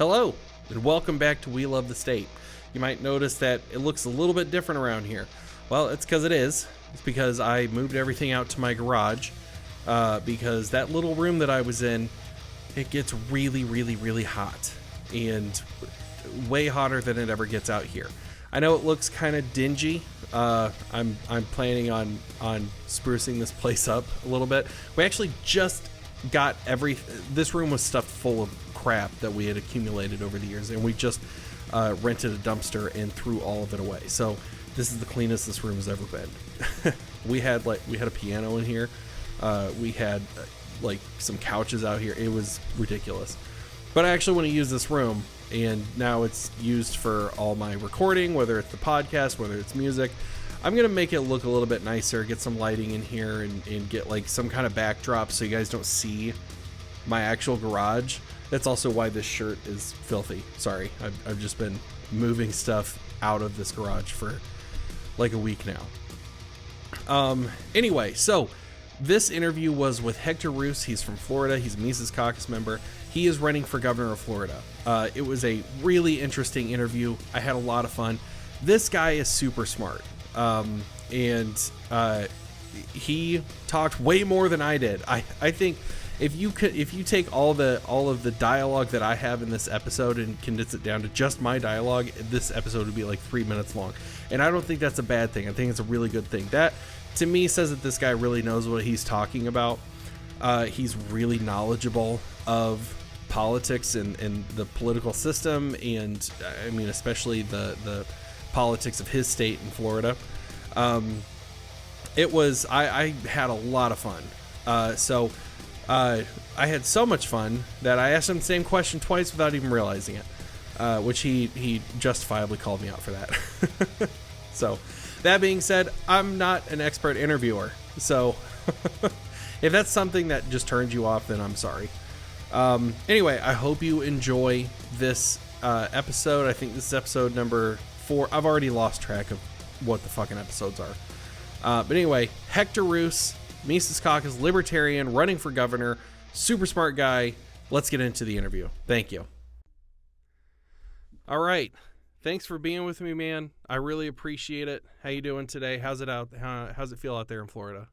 Hello, and welcome back to We Love the State. You might notice that it looks a little bit different around here. Well, it's because it is. It's because I moved everything out to my garage, because that little room that I was in, it gets really, really, really hot, and way hotter than it ever gets out here. I know it looks kind of dingy. I'm planning on sprucing this place up a little bit. We actually just got this room was stuffed full of crap that we had accumulated over the years, and we just rented a dumpster and threw all of it away. So this is the cleanest this room has ever been. we had a piano in here. We had some couches out here. It was ridiculous. But I actually want to use this room, and now it's used for all my recording, whether it's the podcast, whether it's music. I'm going to make it look a little bit nicer, get some lighting in here, and get some kind of backdrop so you guys don't see my actual garage. That's also why this shirt is filthy. Sorry, I've just been moving stuff out of this garage for like a week now. Anyway, so this interview was with Hector Roos. He's from Florida. He's a Mises Caucus member. He is running for governor of Florida. It was a really interesting interview. I had a lot of fun. This guy is super smart. And he talked way more than I did. I think if you take all of the dialogue that I have in this episode and condense it down to just my dialogue, this episode would be like 3 minutes long. And I don't think that's a bad thing. I think it's a really good thing. That to me says that this guy really knows what he's talking about. He's really knowledgeable of politics and the political system, and I mean especially the politics of his state in Florida. I had a lot of fun. I had so much fun that I asked him the same question twice without even realizing it, which he justifiably called me out for that. So that being said, I'm not an expert interviewer, so if that's something that just turns you off, then I'm sorry. Anyway, I hope you enjoy this episode. I think this is episode number 4. I've already lost track of what the fucking episodes are. But anyway, Hector Roos, Mises Caucus, Libertarian, running for governor, super smart guy. Let's get into the interview. Thank you. All right. Thanks for being with me, man. I really appreciate it. How you doing today? How's it feel out there in Florida?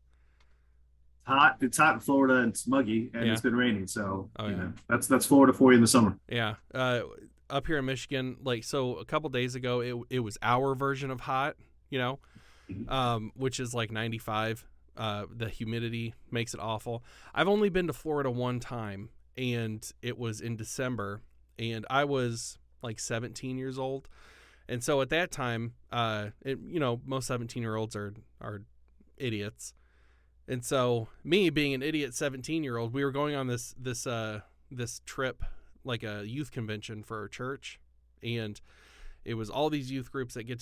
It's hot in Florida, and it's muggy, and It's been raining, so you know, that's Florida for you in the summer. Yeah. Up here in Michigan, so a couple days ago, it was our version of hot, which is like 95. The humidity makes it awful. I've only been to Florida one time, and it was in December, and I was like 17 years old. And so at that time, most 17-year-olds are idiots. And so me being an idiot 17-year-old, we were going on this trip, like a youth convention for our church. And it was all these youth groups that got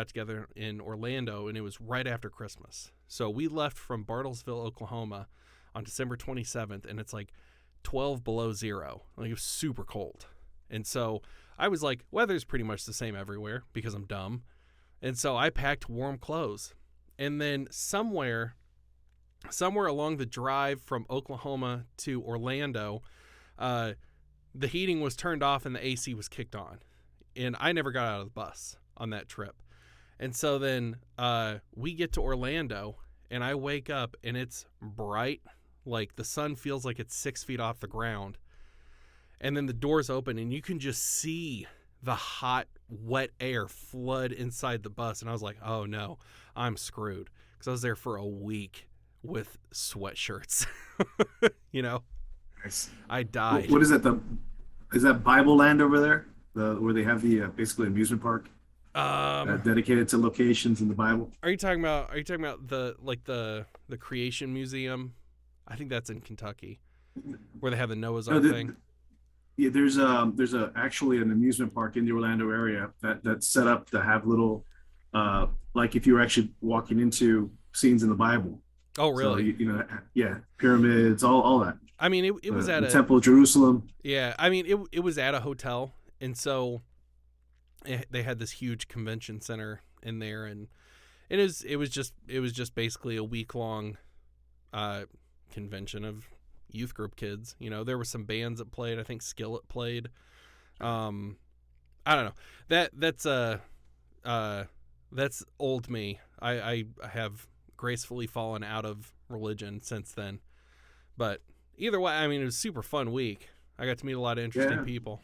together in Orlando, and it was right after Christmas. So we left from Bartlesville, Oklahoma on December 27th, and it's like 12 below zero. Like, it was super cold. And so I was like, weather's pretty much the same everywhere because I'm dumb. And so I packed warm clothes. And then somewhere along the drive from Oklahoma to Orlando, the heating was turned off and the AC was kicked on. And I never got out of the bus on that trip. And so then we get to Orlando, and I wake up, and it's bright. Like, the sun feels like it's 6 feet off the ground. And then the doors open, and you can just see the hot, wet air flood inside the bus. And I was like, oh, no, I'm screwed. Because I was there for a week with sweatshirts. Nice. I died. What is that? Is that Bible Land over there? Where they have the basically amusement park dedicated to locations in the Bible? Are you talking about the Creation Museum? I think that's in Kentucky, where they have the Noah's Ark thing. Yeah, there's actually an amusement park in the Orlando area that's set up to have little like if you were actually walking into scenes in the Bible. Oh, really? So, pyramids, all that. I mean, it was at the Temple of Jerusalem. Yeah, I mean, it was at a hotel, and so they had this huge convention center in there, and it was just basically a week-long convention of youth group kids. There were some bands that played. I think Skillet played. I don't know. That's old me. I have gracefully fallen out of religion since then. But either way, I mean, it was a super fun week. I got to meet a lot of interesting people.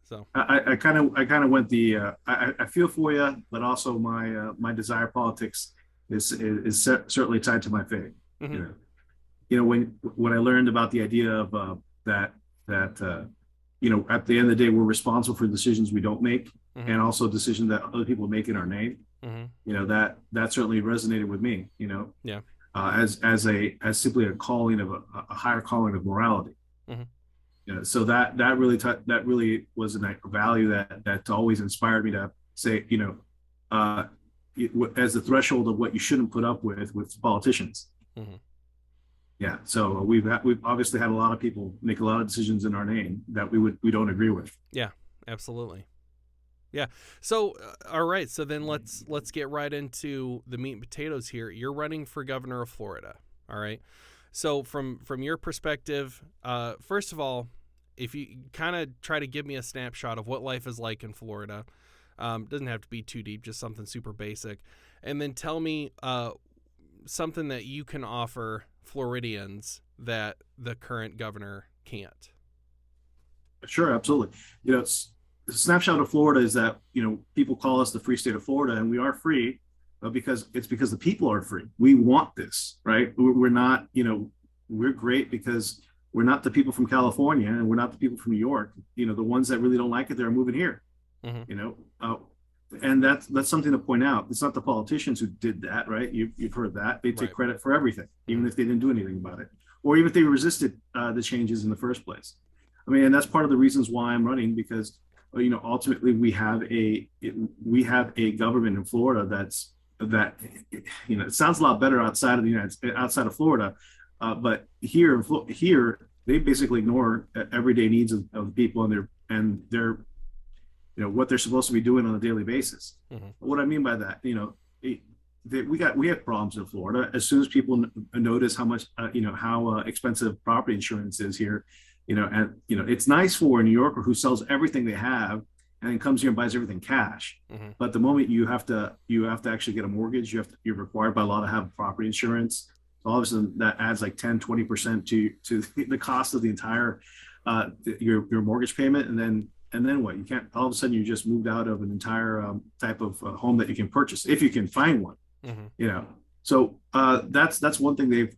So I kind of went the I feel for you, but also my desire politics is certainly tied to my faith. mm-hmm. When I learned about the idea of that at the end of the day we're responsible for decisions we don't make, mm-hmm. and also decisions that other people make in our name. Mm-hmm. That certainly resonated with me. Yeah. As simply a calling of a higher calling of morality. Mm-hmm. So that really was a value that always inspired me to say, as the threshold of what you shouldn't put up with politicians. Mm-hmm. Yeah. So we've obviously had a lot of people make a lot of decisions in our name that we don't agree with. Yeah, absolutely. Yeah. So, all right. So then let's get right into the meat and potatoes here. You're running for governor of Florida. All right. So from your perspective, first of all, if you kind of try to give me a snapshot of what life is like in Florida, doesn't have to be too deep, just something super basic. And then tell me something that you can offer Floridians that the current governor can't. Sure, absolutely. The snapshot of Florida is that, people call us the free state of Florida, and we are free because the people are free. We want this, right? We're not, we're great because we're not the people from California, and we're not the people from New York. The ones that really don't like it, they're moving here. Mm-hmm. And that's something to point out. It's not the politicians who did that, right? You've heard that. They take credit for everything, even if they didn't do anything about it, or even if they resisted the changes in the first place. I mean, and that's part of the reasons why I'm running, because ultimately we have a government in Florida it sounds a lot better outside of Florida, but here they basically ignore everyday needs of people and their what they're supposed to be doing on a daily basis. Mm-hmm. What I mean by that, we have problems in Florida. As soon as people notice how much how expensive property insurance is here, it's nice for a New Yorker who sells everything they have and then comes here and buys everything cash. Mm-hmm. But the moment you have to actually get a mortgage, you're required by law to have property insurance. So obviously that adds like 10-20% to the cost of the entire your mortgage payment. And then what? You can't, all of a sudden you just moved out of an entire type of home that you can purchase if you can find one. Mm-hmm. So that's one thing the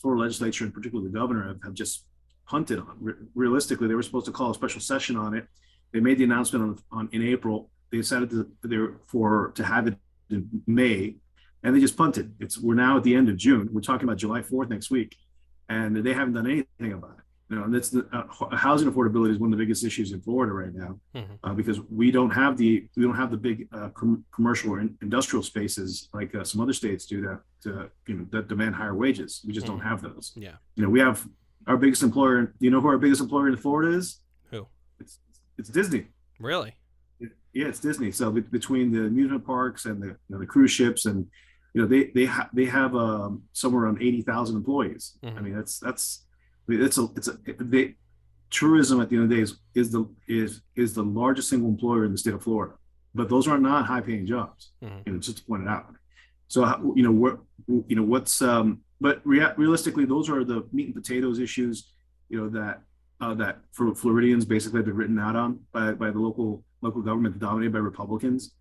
Florida legislature, and particularly the governor, have just punted on. Realistically, they were supposed to call a special session on it. They made the announcement in April. They decided to have it in May, and they just punted. We're now at the end of June. We're talking about July 4th next week, and they haven't done anything about it. And that's housing affordability is one of the biggest issues in Florida right now, mm-hmm. Because we don't have the big commercial or industrial spaces like some other states do that demand higher wages. We just mm-hmm. don't have those. Yeah. We have our biggest employer. Do you know who our biggest employer in Florida is? Who? It's Disney. Really? Yeah, it's Disney. So between the amusement parks and the cruise ships, and they have somewhere around 80,000 employees. Mm-hmm. I mean, tourism at the end of the day is the largest single employer in the state of Florida, but those are not high paying jobs. Mm-hmm. Just to point it out. So but realistically, those are the meat and potatoes issues, that for Floridians basically have been written out on by the local government dominated by Republicans.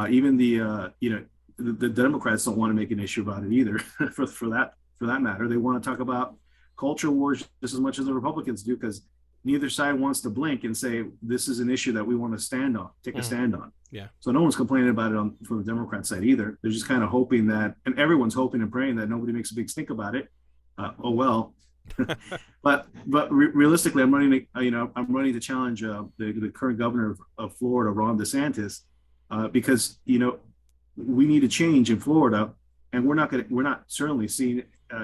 Even the Democrats don't want to make an issue about it either. for that matter, they want to talk about culture wars just as much as the Republicans do, because neither side wants to blink and say this is an issue that we want to take a stand on. Yeah. So no one's complaining about it from the Democrat side either. They're just kind of hoping that, and everyone's hoping and praying that nobody makes a big stink about it. Oh well. but realistically, I'm running to challenge the current governor of Florida, Ron DeSantis, because we need a change in Florida, and we're not certainly seeing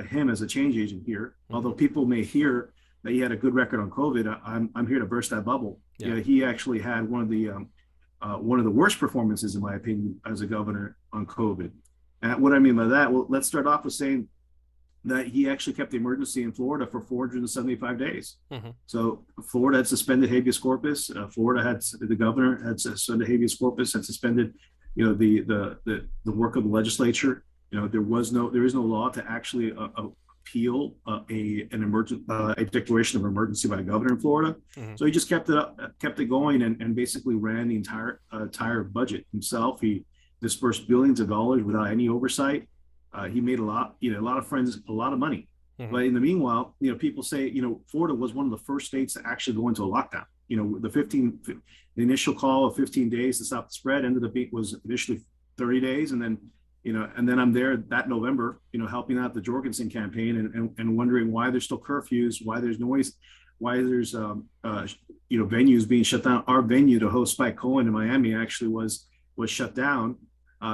him as a change agent here. Mm-hmm. Although people may hear that he had a good record on COVID, I'm here to burst that bubble. Yeah. He actually had one of the worst performances, in my opinion, as a governor on COVID. And what I mean by that, well, let's start off with saying that he actually kept the emergency in Florida for 475 days. Mm-hmm. So Florida had suspended habeas corpus. Florida had, the governor had suspended habeas corpus, had suspended, the work of the legislature. There is no law to actually appeal a declaration of emergency by a governor in Florida. Mm-hmm. So he just kept it going, and basically ran the entire budget himself. He dispersed billions of dollars without any oversight. He made a lot of friends, a lot of money. Mm-hmm. But in the meanwhile, people say, Florida was one of the first states to actually go into a lockdown. The initial call of 15 days to stop the spread was initially 30 days. And then I'm there that November, helping out the Jorgensen campaign and wondering why there's still curfews, why there's noise, why there's, venues being shut down. Our venue to host Spike Cohen in Miami actually was shut down.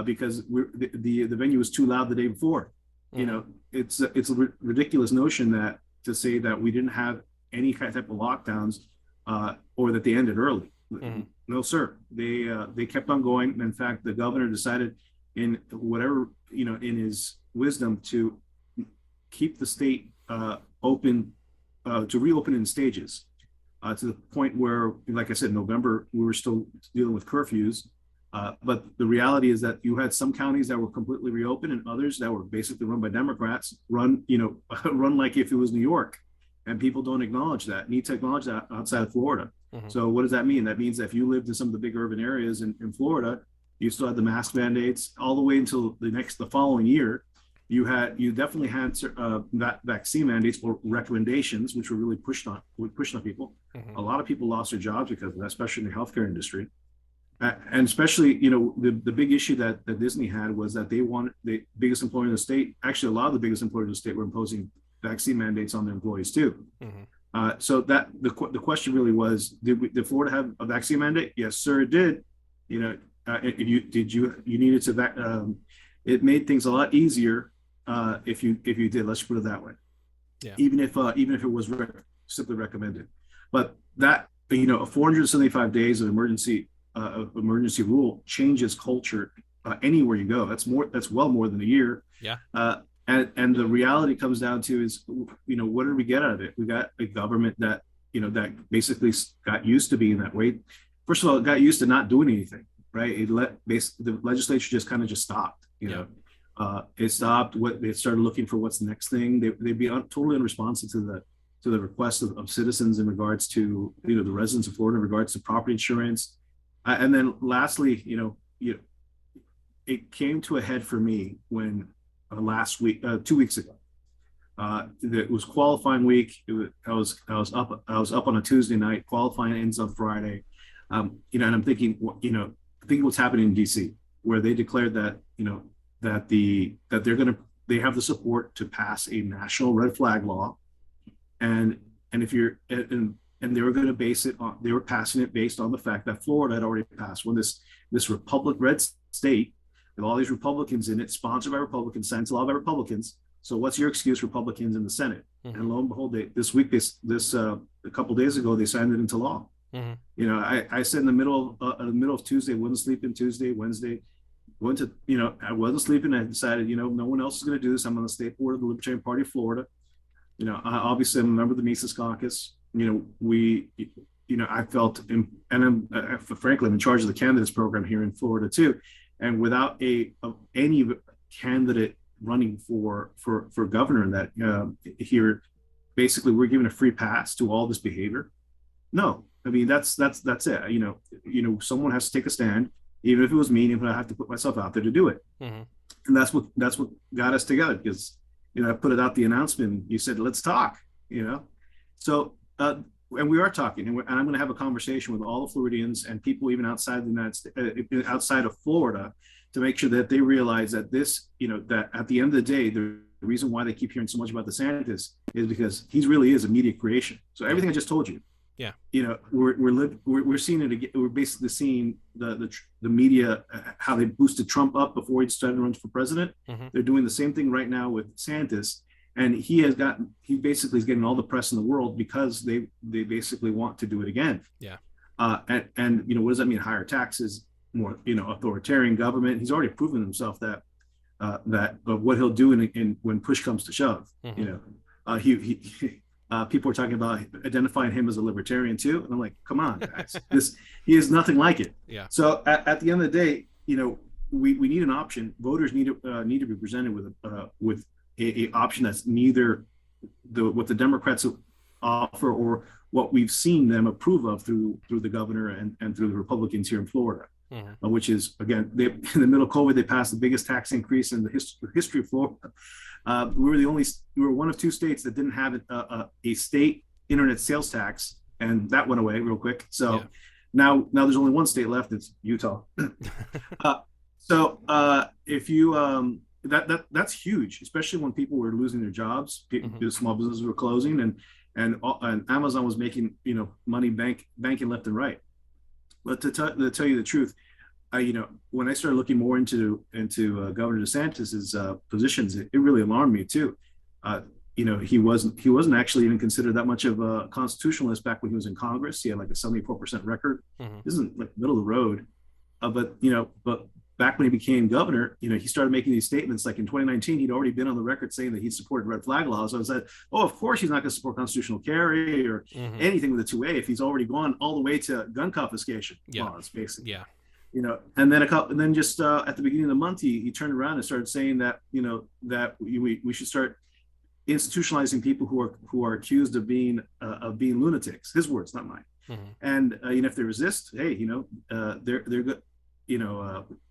Because the venue was too loud the day before. Mm-hmm. It's a ridiculous notion to say that we didn't have any type of lockdowns or that they ended early. Mm-hmm. No, sir. They kept on going. In fact, the governor decided, in his wisdom, to keep the state open, to reopen in stages, to the point where, like I said, in November, we were still dealing with curfews. But the reality is that you had some counties that were completely reopened and others that were basically run by Democrats, run like if it was New York. And people don't need to acknowledge that outside of Florida. Mm-hmm. So what does that mean? That means that if you lived in some of the big urban areas in Florida, you still had the mask mandates all the way until the following year. You definitely had vaccine mandates or recommendations, which were really pushed on people. Mm-hmm. A lot of people lost their jobs because of that, especially in the healthcare industry. And especially, the big issue that Disney had was that they wanted the biggest employer in the state. Actually, a lot of the biggest employers in the state were imposing vaccine mandates on their employees too. Mm-hmm. So that the question really was, did Florida have a vaccine mandate? Yes, sir, it did. You needed to. It made things a lot easier if you did. Let's put it that way. Yeah. Even if it was simply recommended, but that 475 days of emergency rule changes culture anywhere you go. That's well more than a year. Yeah. And the reality comes down to is, what did we get out of it? We got a government that basically got used to being that way. First of all, it got used to not doing anything, right? The legislature just stopped. It stopped. They started looking for what's the next thing. They'd be totally unresponsive to the requests of citizens in regards to the residents of Florida in regards to property insurance. And then lastly, it came to a head for me when last week, 2 weeks ago, it was qualifying week. I was up on a Tuesday night. Qualifying ends on Friday, and I'm thinking, what's happening in DC, where they declared that they have the support to pass a national red flag law, and they were going to they were passing it based on the fact that Florida had already passed this Republic red state with all these Republicans in it, sponsored by Republicans, signed to law by Republicans. So what's your excuse, Republicans in the Senate? Mm-hmm. And lo and behold, a couple of days ago, they signed it into law. Mm-hmm. I said in the middle of Tuesday, wasn't sleeping Tuesday, Wednesday, I wasn't sleeping. I decided, no one else is going to do this. I'm on the state board of the Libertarian Party of Florida. Obviously I'm a member of the Mises Caucus. I felt, and frankly, I'm in charge of the candidates program here in Florida too. And without any candidate running for governor, that here, basically we're giving a free pass to all this behavior. No, I mean that's it. Someone has to take a stand, even if it was me, even if I have to put myself out there to do it. Mm-hmm. And that's what got us together, because I put it out the announcement. You said, let's talk. So. And we are talking, and I'm going to have a conversation with all the Floridians and people even outside the United States, outside of Florida, to make sure that they realize that that at the end of the day, the reason why they keep hearing so much about DeSantis is because he really is a media creation. So everything I just told you, we're seeing it again. We're basically seeing the media, how they boosted Trump up before he started to run for president. Mm-hmm. They're doing the same thing right now with DeSantis. And he basically is getting all the press in the world because they basically want to do it again. Yeah. And what does that mean? Higher taxes, more, authoritarian government. He's already proven himself that that of what he'll do in when push comes to shove. Mm-hmm. You know, he people are talking about identifying him as a libertarian too, and I'm like, come on, guys, he is nothing like it. Yeah. So at the end of the day, you know, we need an option. Voters need to be presented with a option that's neither what the Democrats offer or what we've seen them approve of through the governor and through the Republicans here in Florida. Mm-hmm. Which is, again, in the middle of COVID, they passed the biggest tax increase in the history of Florida. We were one of two states that didn't have a state internet sales tax, and that went away real quick. So yeah. now there's only one state left. It's Utah. If you that's huge, especially when people were losing their jobs, mm-hmm. Small businesses were closing, and Amazon was making money banking left and right. But to tell you the truth, when I started looking more into Governor DeSantis's positions, it really alarmed me too. He wasn't actually even considered that much of a constitutionalist back when he was in Congress. He had like a 74% record. Mm-hmm. This isn't like middle of the road. But back when he became governor, he started making these statements. Like in 2019, he'd already been on the record saying that he supported red flag laws. I was like, oh, of course he's not going to support constitutional carry or mm-hmm. anything with a 2A if he's already gone all the way to gun confiscation laws, basically. Yeah. And then just at the beginning of the month, he turned around and started saying that that we should start institutionalizing people who are accused of being lunatics. His words, not mine. Mm-hmm. And if they resist, hey, they're good.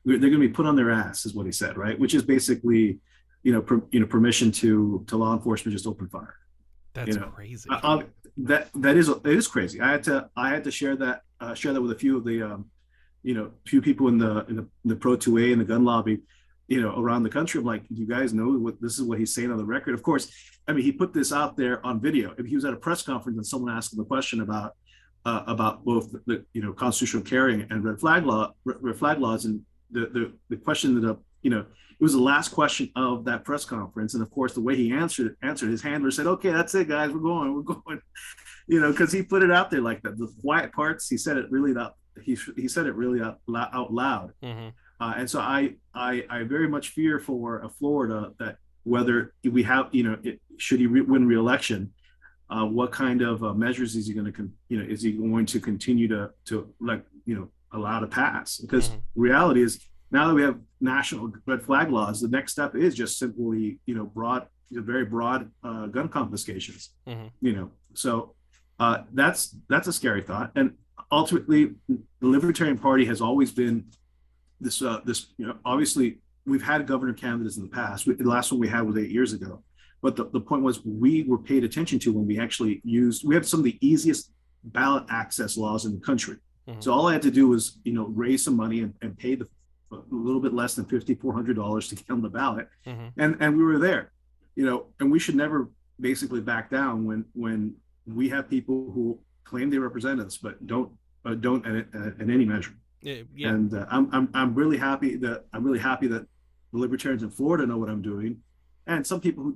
They're going to be put on their ass, is what he said, right? Which is basically, permission to law enforcement just open fire. That's crazy. It is crazy. I had to share that with a few of the few people in the pro 2A and the gun lobby, around the country. I'm like, do you guys know this is what he's saying on the record? Of course, I mean, he put this out there on video. He was at a press conference and someone asked him a question about both the constitutional carrying and red flag laws, and the question that it was the last question of that press conference, and of course the way he answered his handler said, okay, that's it, guys, we're going, because he put it out there like that. The quiet parts, he said it really out. He said it really out loud. Mm-hmm. And so I very much fear for Florida that whether we have should he win re-election, what kind of measures is he going to is he going to continue to allow to pass? Because mm-hmm. reality is, now that we have national red flag laws, the next step is just simply very broad gun confiscations. Mm-hmm. So that's a scary thought. And ultimately, the Libertarian Party has always been this obviously we've had governor candidates in the past. The last one we had was 8 years ago. But the point was, we were paid attention to when we actually we have some of the easiest ballot access laws in the country. Mm-hmm. So all I had to do was, raise some money and pay a little bit less than $5,400 to get on the ballot. Mm-hmm. And we were there, and we should never basically back down when we have people who claim they represent us, but don't in any measure. Yeah. And I'm really happy that the libertarians in Florida know what I'm doing. And some people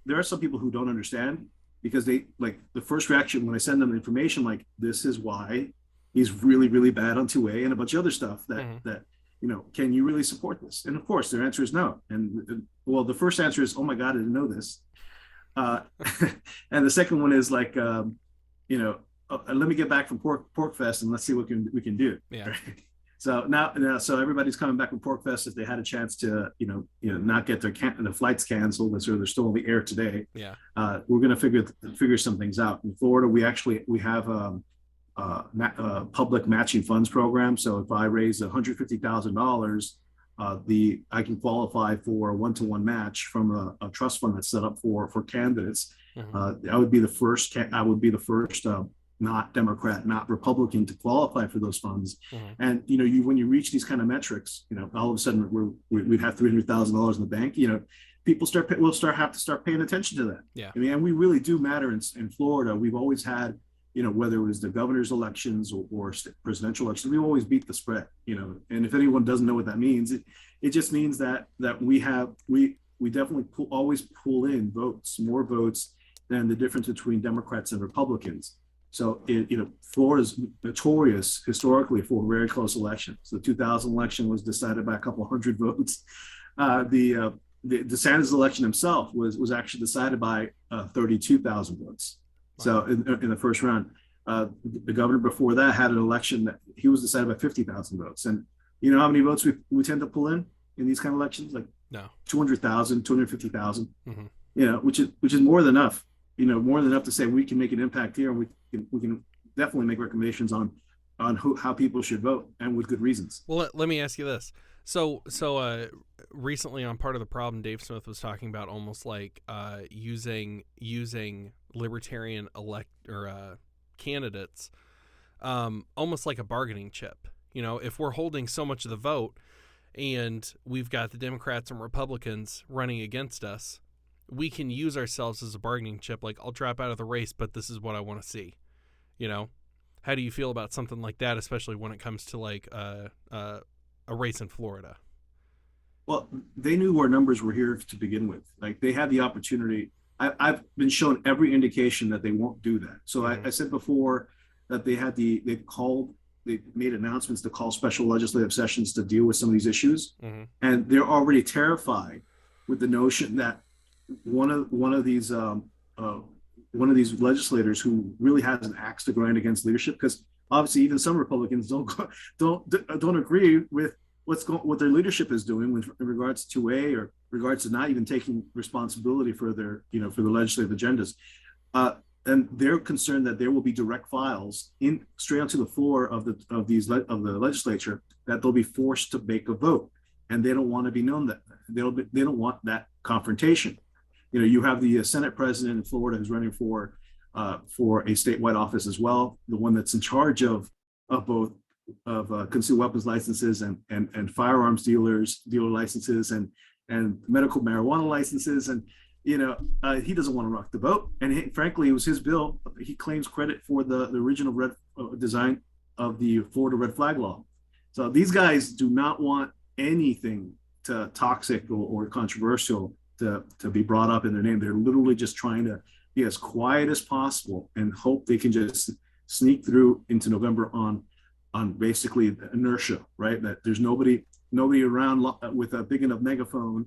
there are some people who don't understand, because they, like, the first reaction when I send them the information, like, this is why he's really, really bad on 2A and a bunch of other stuff that, mm-hmm. that, can you really support this? And of course their answer is no. And well, the first answer is, oh my God, I didn't know this. And the second one is like, let me get back from Pork Fest and let's see what we can do. Yeah. Right? So now, so everybody's coming back from Pork Fest if they had a chance to, not get the flights canceled, or they're still in the air today. Yeah. We're going to figure some things out. In Florida, we have public matching funds program. So if I raise $150,000, I can qualify for a 1-to-1 match from a trust fund that's set up for candidates. Mm-hmm. I would be the first. Not Democrat, not Republican, to qualify for those funds. Mm-hmm. And when you reach these kind of metrics, all of a sudden we'd have $300,000 in the bank. People have to start paying attention to that. Yeah. I mean, and we really do matter in Florida. We've always had, whether it was the governor's elections or presidential elections, we always beat the spread. And if anyone doesn't know what that means, it just means that we definitely always pull in more votes than the difference between Democrats and Republicans. So, Florida's notorious historically for very close elections. The 2000 election was decided by a couple hundred votes. The DeSantis election himself was actually decided by 32,000 votes. Wow. So in the first round, the governor before that had an election that he was decided by 50,000 votes. And you know how many votes we tend to pull in these kind of elections? Like no 200,000, 250,000. Mm-hmm. You know, which is more than enough. You know, more than enough to say we can make an impact here, and we can definitely make recommendations on how people should vote, and with good reasons. Well, let me ask you this. So recently on Part of the Problem, Dave Smith was talking about almost like using libertarian candidates almost like a bargaining chip. You know, if we're holding so much of the vote and we've got the Democrats and Republicans running against us, we can use ourselves as a bargaining chip. Like, I'll drop out of the race, but this is what I want to see. You know, how do you feel about something like that, especially when it comes to like a race in Florida? Well, they knew our numbers were here to begin with. Like, they had the opportunity. I've been shown every indication that they won't do that. So mm-hmm. I said before that they made announcements to call special legislative sessions to deal with some of these issues, mm-hmm. and they're already terrified with the notion that one of these legislators who really has an axe to grind against leadership, because obviously even some Republicans don't agree with what their leadership is doing with regards to 2A or regards to not even taking responsibility for their for the legislative agendas, and they're concerned that there will be direct files straight onto the floor of the legislature that they'll be forced to make a vote, and they don't want to be known that they don't want that confrontation. You know, you have the Senate president in Florida who's running for a statewide office as well, the one that's in charge of both concealed weapons licenses and firearms dealer licenses and medical marijuana licenses. And, you know, he doesn't want to rock the boat. And frankly, it was his bill. He claims credit for the original design of the Florida red flag law. So these guys do not want anything toxic or controversial to be brought up in their name. They're literally just trying to be as quiet as possible and hope they can just sneak through into November on basically inertia, right? That there's nobody around with a big enough megaphone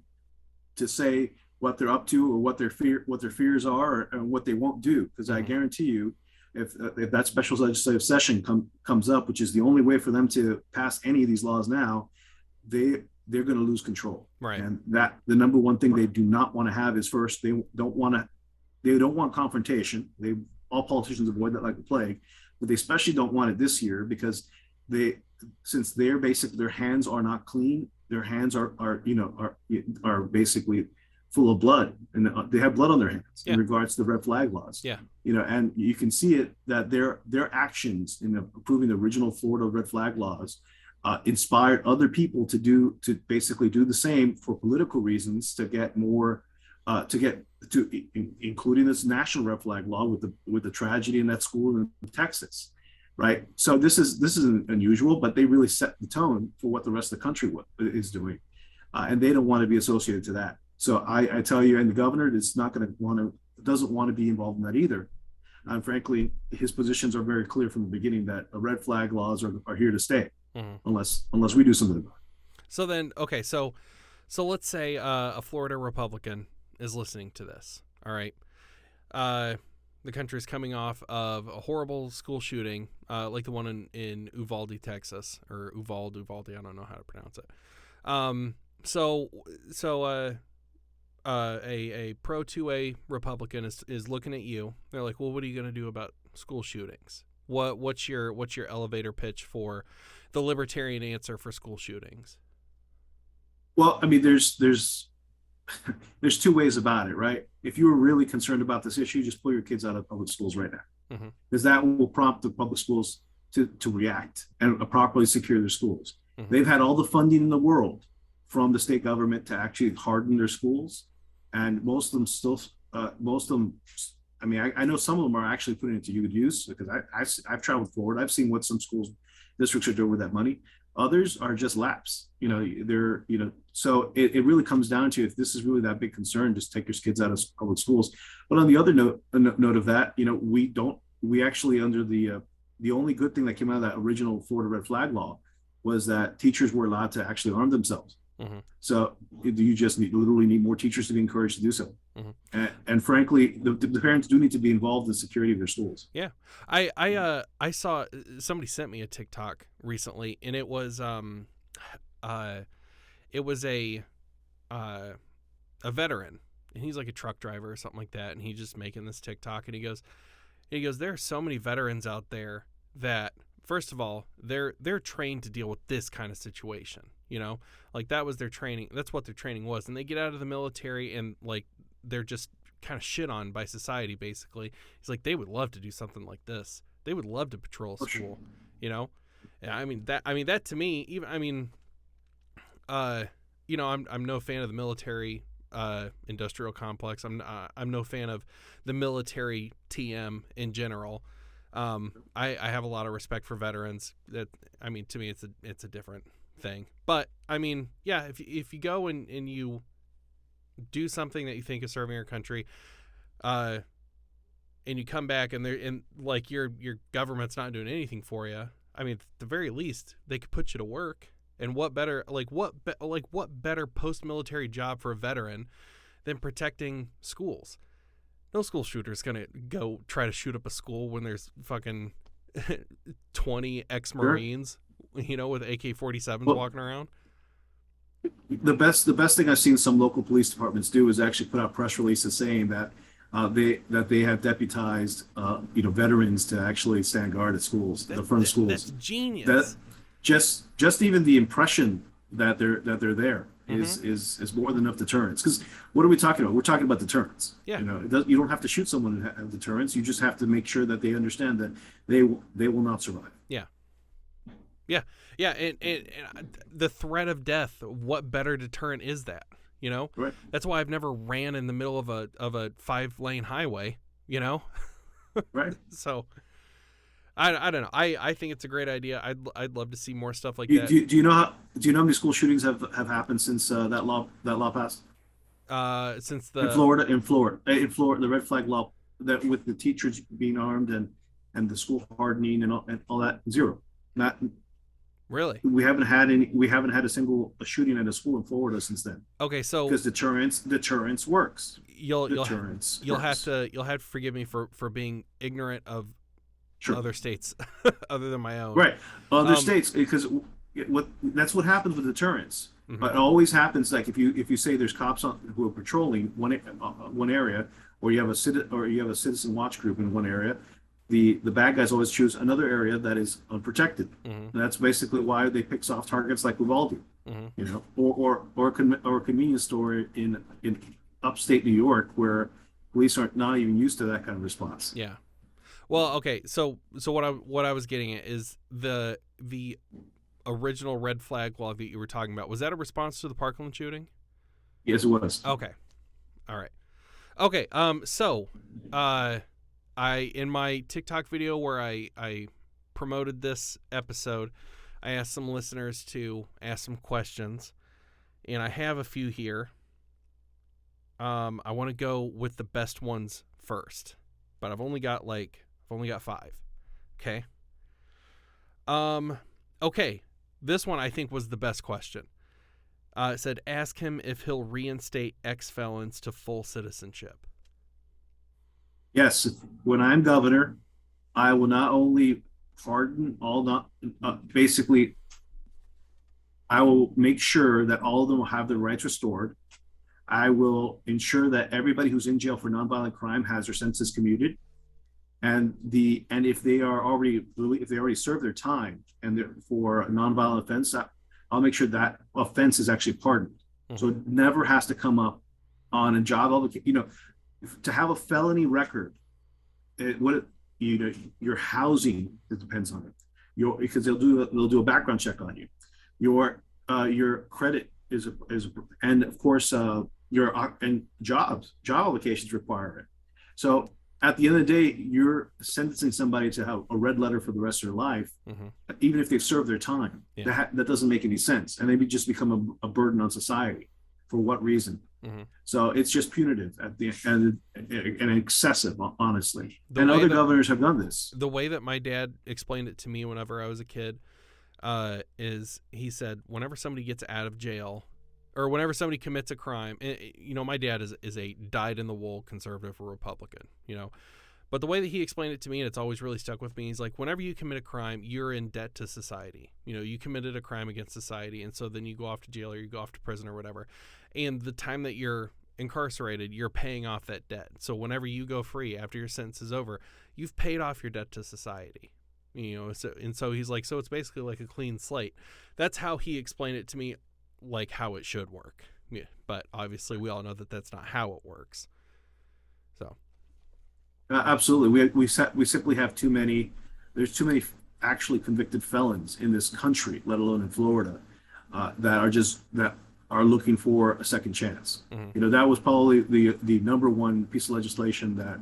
to say what they're up to or what their fears are and what they won't do. Because I guarantee you, if that special legislative session comes up, which is the only way for them to pass any of these laws now, they're going to lose control. Right. And that the number one thing they do not want to have is, first, they don't want confrontation. All politicians avoid that like the plague, but they especially don't want it this year because since their hands are not clean, their hands are basically full of blood, and they have blood on their hands in regards to the red flag laws. Yeah. You know, and you can see it that their actions in approving the original Florida red flag laws inspired other people to basically do the same for political reasons, to get more, including this national red flag law with the tragedy in that school in Texas, right? So this isn't unusual, but they really set the tone for what the rest of the country is doing, and they don't want to be associated to that. So I tell you, and the governor doesn't want to be involved in that either. And frankly, his positions are very clear from the beginning that red flag laws are here to stay. Mm-hmm. Unless we do something about it. So then, okay, so let's say a Florida Republican is listening to this. All right, the country is coming off of a horrible school shooting, like the one in Uvalde, Texas, or Uvalde. I don't know how to pronounce it. A pro 2A Republican is looking at you. They're like, well, what are you going to do about school shootings? What's your elevator pitch for the libertarian answer for school shootings? Well, I mean, there's two ways about it, right? If you were really concerned about this issue, just pull your kids out of public schools right now, because that will prompt the public schools to react and properly secure their schools. Mm-hmm. They've had all the funding in the world from the state government to actually harden their schools, and most of them. I mean, I know some of them are actually putting it to good use, because I've traveled Florida. I've seen what some schools districts are doing with that money. Others are just laps. You know, so it really comes down to, if this is really that big concern, just take your kids out of public schools. But on the other note of that, you know, we actually, under the only good thing that came out of that original Florida red flag law was that teachers were allowed to actually arm themselves. So you just literally need more teachers to be encouraged to do so. And frankly, the parents do need to be involved in the security of their schools. Yeah, I saw somebody sent me a TikTok recently, and it was a veteran, and he's like a truck driver or something like that, and he's just making this TikTok, and he goes, there are so many veterans out there that, first of all, they're trained to deal with this kind of situation, like that was their training. That's what their training was. And they get out of the military and like they're just kind of shit on by society, basically. He's like, they would love to do something like this. They would love to patrol a school, Yeah, I mean that to me, even I'm no fan of the military industrial complex. I'm no fan of the military TM in general. I have a lot of respect for veterans. That, to me, it's a different thing. But yeah, if you go and you do something that you think is serving your country, and you come back and like your government's not doing anything for you, at the very least they could put you to work. And what better better post-military job for a veteran than protecting schools? No school shooter's gonna go try to shoot up a school when there's fucking 20 ex-Marines, with AK-47s walking around. The best thing I've seen some local police departments do is actually put out press releases saying that they have deputized veterans to actually stand guard at schools, the front of schools. That's genius. That just even the impression that they're there is more than enough deterrence. Because what are we talking about? We're talking about deterrence. Yeah. You don't have to shoot someone to have deterrence. You just have to make sure that they understand that they will not survive. Yeah. Yeah. Yeah. And the threat of death, what better deterrent is that? Right. That's why I've never ran in the middle of a 5-lane highway, Right. So I don't know. I think it's a great idea. I'd love to see more stuff like that. Do you know how many school shootings have happened since that law passed? Since in Florida, the red flag law, that with the teachers being armed and the school hardening and all that, zero. Not really. We haven't had a single shooting at a school in Florida since then. Okay, so because deterrence works. You'll have to forgive me for being ignorant of other states other than my own. Right. Other states, because that's what happens with deterrence. But it always happens, like if you say there's cops who are patrolling one area, or you have a citizen watch group in one area, the bad guys always choose another area that is unprotected. And that's basically why they pick soft targets like Uvalde, or a convenience store in upstate New York where police are not even used to that kind of response. Yeah. Well, okay. So what I was getting at is the original red flag law that you were talking about. Was that a response to the Parkland shooting? Yes, it was. Okay. All right. Okay. So, I in my TikTok video where I promoted this episode, I asked some listeners to ask some questions, and I have a few here. I want to go with the best ones first, but I've only got 5. Okay. Okay. This one I think was the best question. It said, ask him if he'll reinstate ex-felons to full citizenship. Yes. When I'm governor, I will not only pardon basically, I will make sure that all of them will have their rights restored. I will ensure that everybody who's in jail for nonviolent crime has their sentences commuted. And if they already served their time and they're for a nonviolent offense, I'll make sure that offense is actually pardoned. So it never has to come up on a job. To have a felony record, your housing, it depends on it. Because they'll do a background check on you. Your credit is and of course and job applications require it. So at the end of the day, you're sentencing somebody to have a red letter for the rest of their life, even if they've served their time. Yeah. That doesn't make any sense. And they just become a burden on society. For what reason? So it's just punitive at the end and excessive, honestly. And other governors have done this. The way that my dad explained it to me whenever I was a kid is he said, whenever somebody gets out of jail, or whenever somebody commits a crime, you know, my dad is a dyed-in-the-wool conservative or Republican, you know. But the way that he explained it to me, and it's always really stuck with me, he's like, whenever you commit a crime, you're in debt to society. You know, you committed a crime against society, and so then you go off to jail or you go off to prison or whatever. And the time that you're incarcerated, you're paying off that debt. So whenever you go free after your sentence is over, you've paid off your debt to society. You know, so he's like, so it's basically like a clean slate. That's how he explained it to me, like how it should work. Yeah, but obviously we all know that that's not how it works. So. Absolutely. We simply have too many. There's too many actually convicted felons in this country, let alone in Florida, that are looking for a second chance. Mm-hmm. You know, that was probably the number one piece of legislation that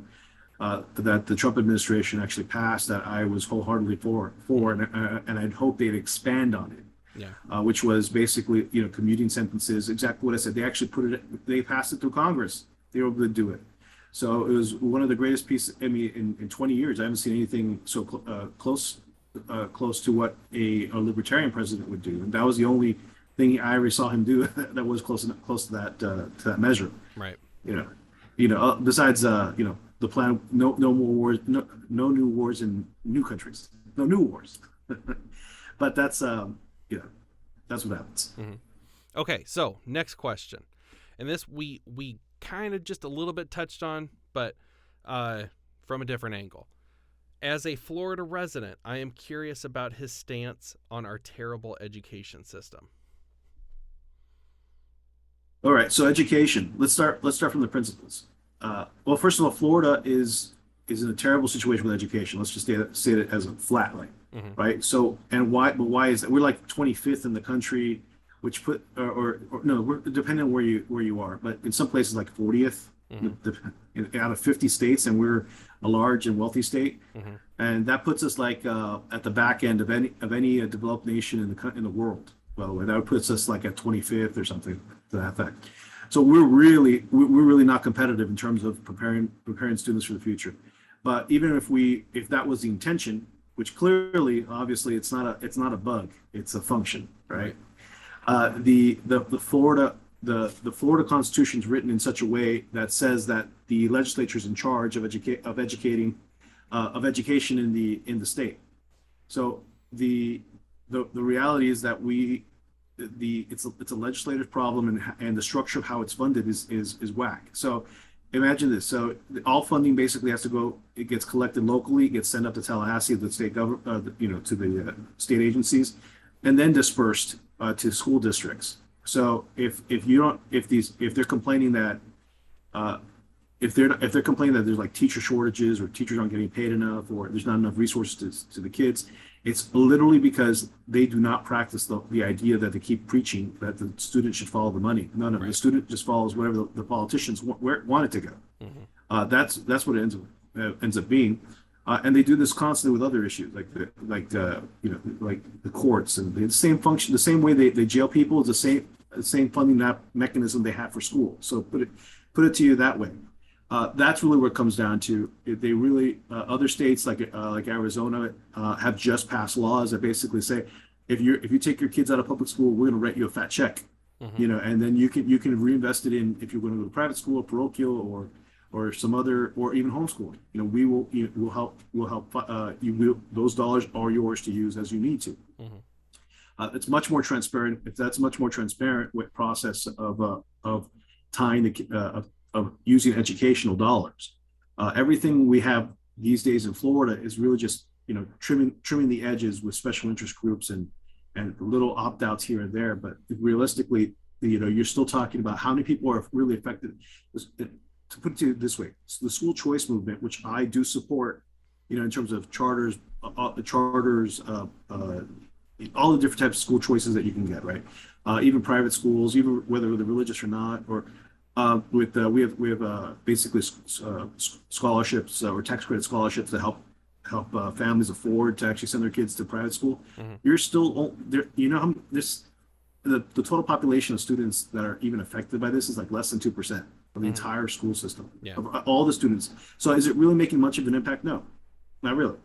the Trump administration actually passed that I was wholeheartedly for, and I'd hope they'd expand on it. Yeah. Which was basically, you know, commuting sentences. Exactly what I said. They actually they passed it through Congress. They were able to do it. So it was one of the greatest pieces. I mean, in 20 years, I haven't seen anything so close to what a libertarian president would do. And that was the only thing I ever saw him do that was close to that measure. Right. Besides, the plan, no more wars, no new wars in new countries, no new wars. But that's that's what happens. Mm-hmm. Okay, so next question, and this we kind of just a little bit touched on, but from a different angle. As a Florida resident, I am curious about his stance on our terrible education system. All right, so education. Let's start from the principles. Well, first of all, Florida is in a terrible situation with education. Let's just say it as a flat line, mm-hmm. right? So, and why? But why is that? We're like 25th in the country, which or no, we're depending on where you are, but in some places like 40th mm-hmm. out of 50 states, and we're a large and wealthy state, mm-hmm. and that puts us like at the back end of any developed nation in the world. By the way, that puts us like at 25th or something to that effect. So we're really not competitive in terms of preparing students for the future. But even if that was the intention, which clearly, obviously, it's not a bug, it's a function, right? The Florida Constitution is written in such a way that says that the legislature is in charge of education in the state. So the reality is that it's a legislative problem, and the structure of how it's funded is whack. So imagine this. So all funding basically has to go. It gets collected locally, it gess sent up to Tallahassee, the state government, to the state agencies, and then dispersed to school districts. So if they're complaining that if they're complaining that there's like teacher shortages, or teachers aren't getting paid enough, or there's not enough resources to the kids, it's literally because they do not practice the idea that they keep preaching that the student should follow the money. No, right. The student just follows whatever the politicians want it to go. Mm-hmm. That's what it ends up being, and they do this constantly with other issues like the courts, and the same function, the same way they jail people is the same funding mechanism they have for school. So put it to you that way. That's really what it comes down to. They really other states like Arizona have just passed laws that basically say if you take your kids out of public school, we're going to write you a fat check, mm-hmm. And then you can reinvest it in, if you're going to go to private school, parochial, or some other, or even homeschooling. We'll help you. Those dollars are yours to use as you need to. Mm-hmm. It's much more transparent. That's a much more transparent process of tying of using educational dollars. Everything we have these days in Florida is really just trimming the edges with special interest groups and little opt-outs here and there. But realistically, you're still talking about how many people are really affected. To put it this way, the school choice movement, which I do support, in terms of charters, all the different types of school choices that you can get, right? Even private schools, even whether they're religious or not, or we have basically scholarships or tax credit scholarships that help families afford to actually send their kids to private school. Mm-hmm. You're still there. The total population of students that are even affected by this is like less than 2% of the entire school system, of all the students. So is it really making much of an impact? No, not really.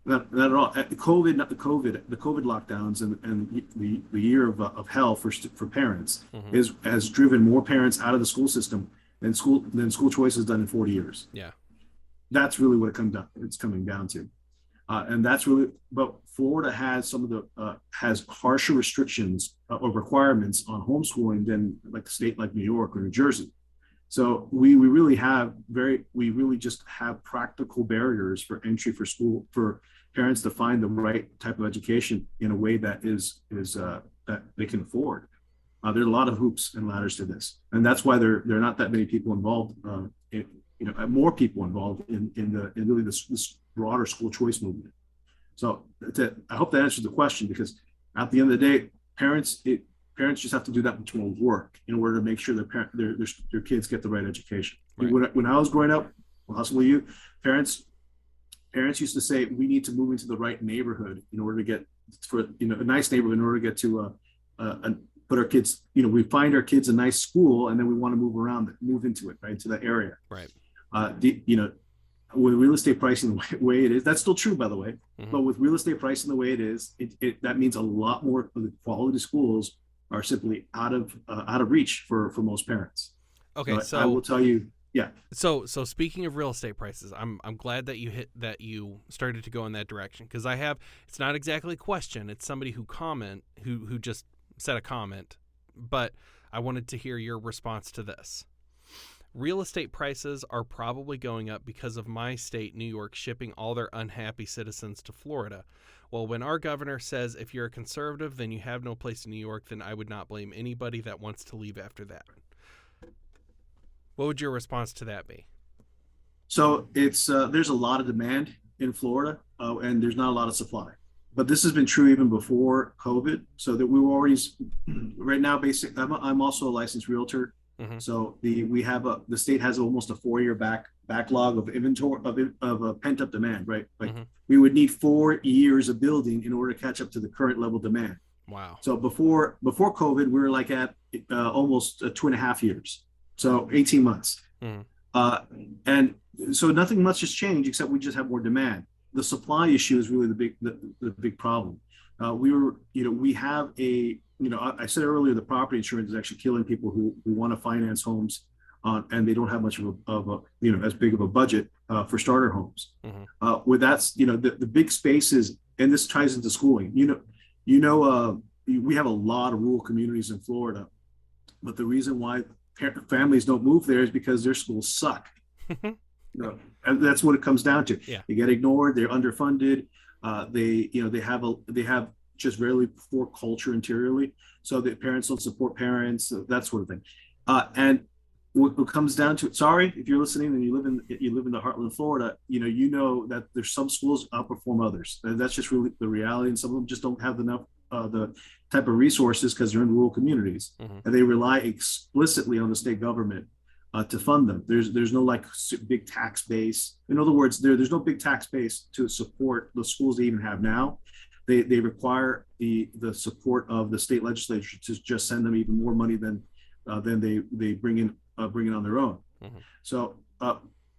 Not at all. The COVID lockdowns and the year of hell for parents Hmm. has driven more parents out of the school system than school choice has done in 40 years. Yeah. That's really what it's coming down to. And that's really, but Florida has some of the has harsher restrictions or requirements on homeschooling than like a state like New York or New Jersey. So we really just have practical barriers for entry for school for parents to find the right type of education in a way that is that they can afford. There are a lot of hoops and ladders to this, and that's why there are not that many people involved. More people involved in really this broader school choice movement. So I hope that answers the question, because at the end of the day, parents just have to do that much more work in order to make sure their kids get the right education. Right. When I was growing up, well, how will you? Parents used to say we need to move into the right neighborhood in order to get a nice neighborhood in order to get to put our kids. We find our kids a nice school, and then we want to move into it, right, to that area. Right. With real estate pricing the way it is, that's still true, by the way. Mm-hmm. But with real estate pricing the way it is, that means a lot more of the quality schools are simply out of reach for most parents. Okay, so I will tell you, yeah. So speaking of real estate prices, I'm glad that you started to go in that direction, because it's not exactly a question, it's somebody who just said a comment, but I wanted to hear your response to this. Real estate prices are probably going up because of my state, New York, shipping all their unhappy citizens to Florida. Well, when our governor says if you're a conservative, then you have no place in New York, then I would not blame anybody that wants to leave after that. What would your response to that be? So it's there's a lot of demand in Florida, and there's not a lot of supply. But this has been true even before COVID. So that we were already right now. Basically, I'm also a licensed realtor. Mm-hmm. So the state has almost a 4-year backlog of inventory of pent up demand, right? Like mm-hmm. we would need 4 years of building in order to catch up to the current level demand. Wow. So before COVID, we were like at almost 2.5 years. So 18 months. Mm-hmm. And so nothing much has changed except we just have more demand. The supply issue is really the big problem. We have I said earlier, the property insurance is actually killing people who want to finance homes, and they don't have much of a as big of a budget for starter homes. Mm-hmm. With that's the big spaces, and this ties into schooling. We have a lot of rural communities in Florida, but the reason why families don't move there is because their schools suck. And that's what it comes down to. Yeah. They get ignored. They're underfunded. They have just really poor culture interiorly, so that parents don't support parents, that sort of thing. And what comes down to it, sorry if you're listening and you live in the heartland of Florida, you know that there's some schools outperform others. And that's just really the reality, and some of them just don't have enough the type of resources because they're in rural communities. Mm-hmm. And they rely explicitly on the state government to fund them. There's no like big tax base. In other words, there's no big tax base to support the schools they even have now. They require the support of the state legislature to just send them even more money than they bring in on their own. Mm-hmm. So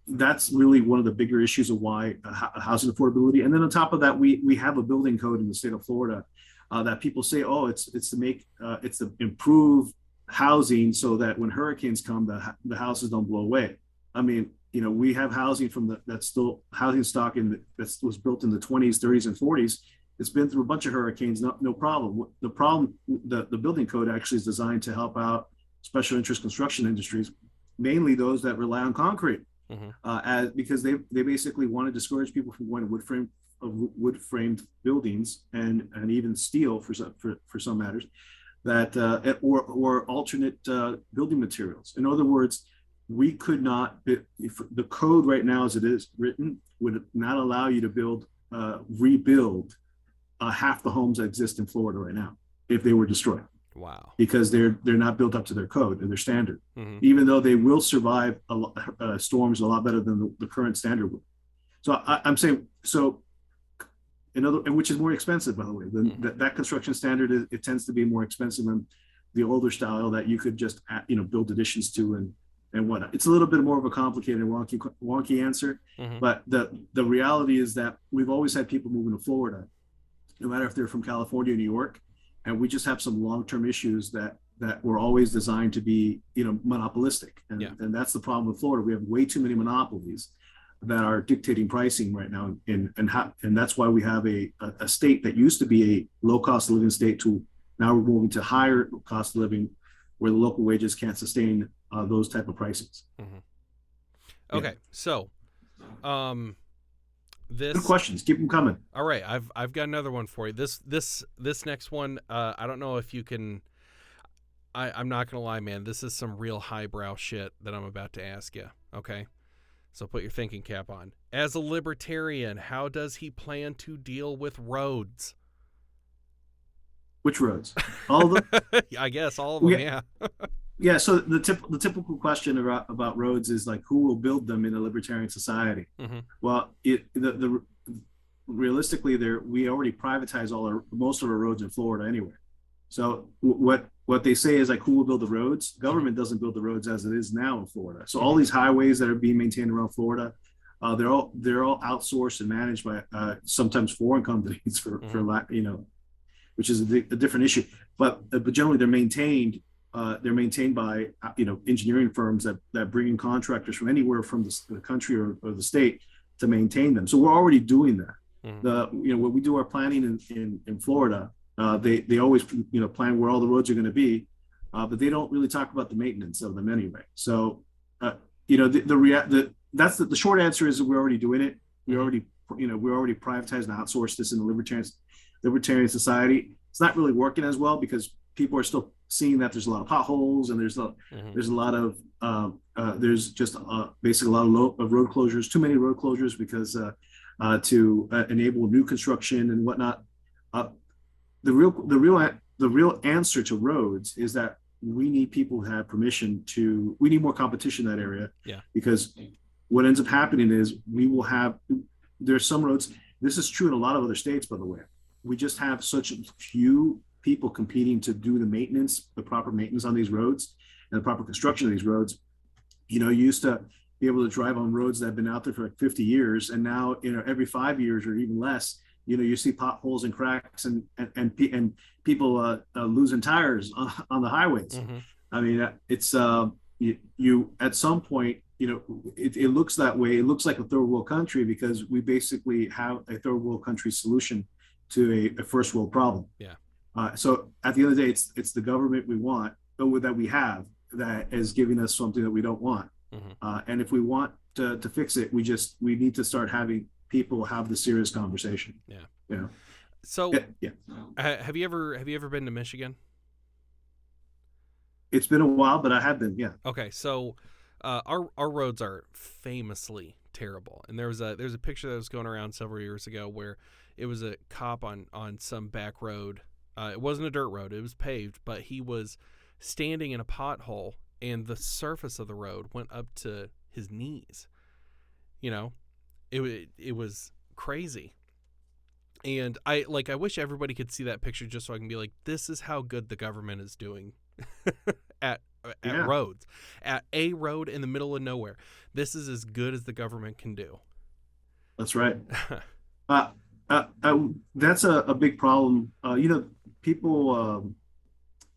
that's really one of the bigger issues of why housing affordability. And then on top of that, we have a building code in the state of Florida that people say, oh, it's to improve housing so that when hurricanes come, the houses don't blow away. I mean, we have housing that's still housing stock that was built in the 20s, 30s, and 40s. It's been through a bunch of hurricanes, no problem. The problem, the building code actually is designed to help out special interest construction industries, mainly those that rely on concrete, mm-hmm. Because they basically want to discourage people from going to wood framed buildings and even steel for some matters, that or alternate building materials. In other words, we could not, if the code right now as it is written would not allow you to rebuild half the homes that exist in Florida right now if they were destroyed. Wow. Because they're not built up to their code and their standard, mm-hmm. even though they will survive storms a lot better than the current standard would. So I'm saying, which is more expensive, by the way. Mm-hmm. That construction standard it tends to be more expensive than the older style that you could just build additions to and whatnot. It's a little bit more of a complicated, wonky answer, Mm-hmm. but the reality is that we've always had people moving to Florida, no matter if they're from California or New York, and we just have some long-term issues that were always designed to be, monopolistic, and that's the problem with Florida. We have way too many monopolies that are dictating pricing right now, and that's why we have a state that used to be a low cost of living state to now we're moving to higher cost of living, where the local wages can't sustain those type of prices. Mm-hmm. Okay, yeah. So, good questions. Keep them coming. All right, I've got another one for you. This next one, I don't know if you can. I'm not gonna lie, man. This is some real highbrow shit that I'm about to ask you. Okay. So put your thinking cap on. As a libertarian, how does he plan to deal with roads? Which roads? All of them? I guess all of them, yeah. Yeah, so the typical question about roads is like, who will build them in a libertarian society? Mm-hmm. Well, realistically, we already privatize most of our roads in Florida anyway. So what they say is like, who will build the roads? Government doesn't build the roads as it is now in Florida. So all these highways that are being maintained around Florida, they're all outsourced and managed by sometimes foreign companies which is a different issue. But generally they're maintained by engineering firms that bring in contractors from anywhere from the country or the state to maintain them. So we're already doing that. Mm-hmm. When we do our planning in Florida, they always plan where all the roads are going to be, but they don't really talk about the maintenance of them anyway. So the short answer is that we're already doing it. We already privatized and outsourced this in the libertarian society. It's not really working as well because people are still seeing that there's a lot of potholes and there's a lot of basically a lot of road closures, too many road closures because to enable new construction and whatnot. The real answer to roads is that we need people who have permission we need more competition in that area. Yeah. Because what ends up happening is there's some roads. This is true in a lot of other states, by the way. We just have such few people competing to do the proper maintenance on these roads and the proper construction of these roads. You used to be able to drive on roads that have been out there for like 50 years. And now, every 5 years or even less, you see potholes and cracks and people losing tires on the highways. Mm-hmm. I mean, it's you at some point, it looks that way. It looks like a third world country because we basically have a third world country solution to a first world problem. Yeah. So at the end of the day, it's the government we want, that we have, that is giving us something that we don't want. Mm-hmm. And if we want to fix it, we need to start having people have the serious conversation. Yeah. So yeah. Have you ever been to Michigan? It's been a while, but I have been. Yeah. Okay. So our roads are famously terrible. And there's a picture that was going around several years ago where it was a cop on some back road. It wasn't a dirt road. It was paved, but he was standing in a pothole and the surface of the road went up to his knees. It was crazy. And I wish everybody could see that picture just so I can be like, this is how good the government is doing at roads, at a road in the middle of nowhere. This is as good as the government can do. That's right. That's a big problem. People,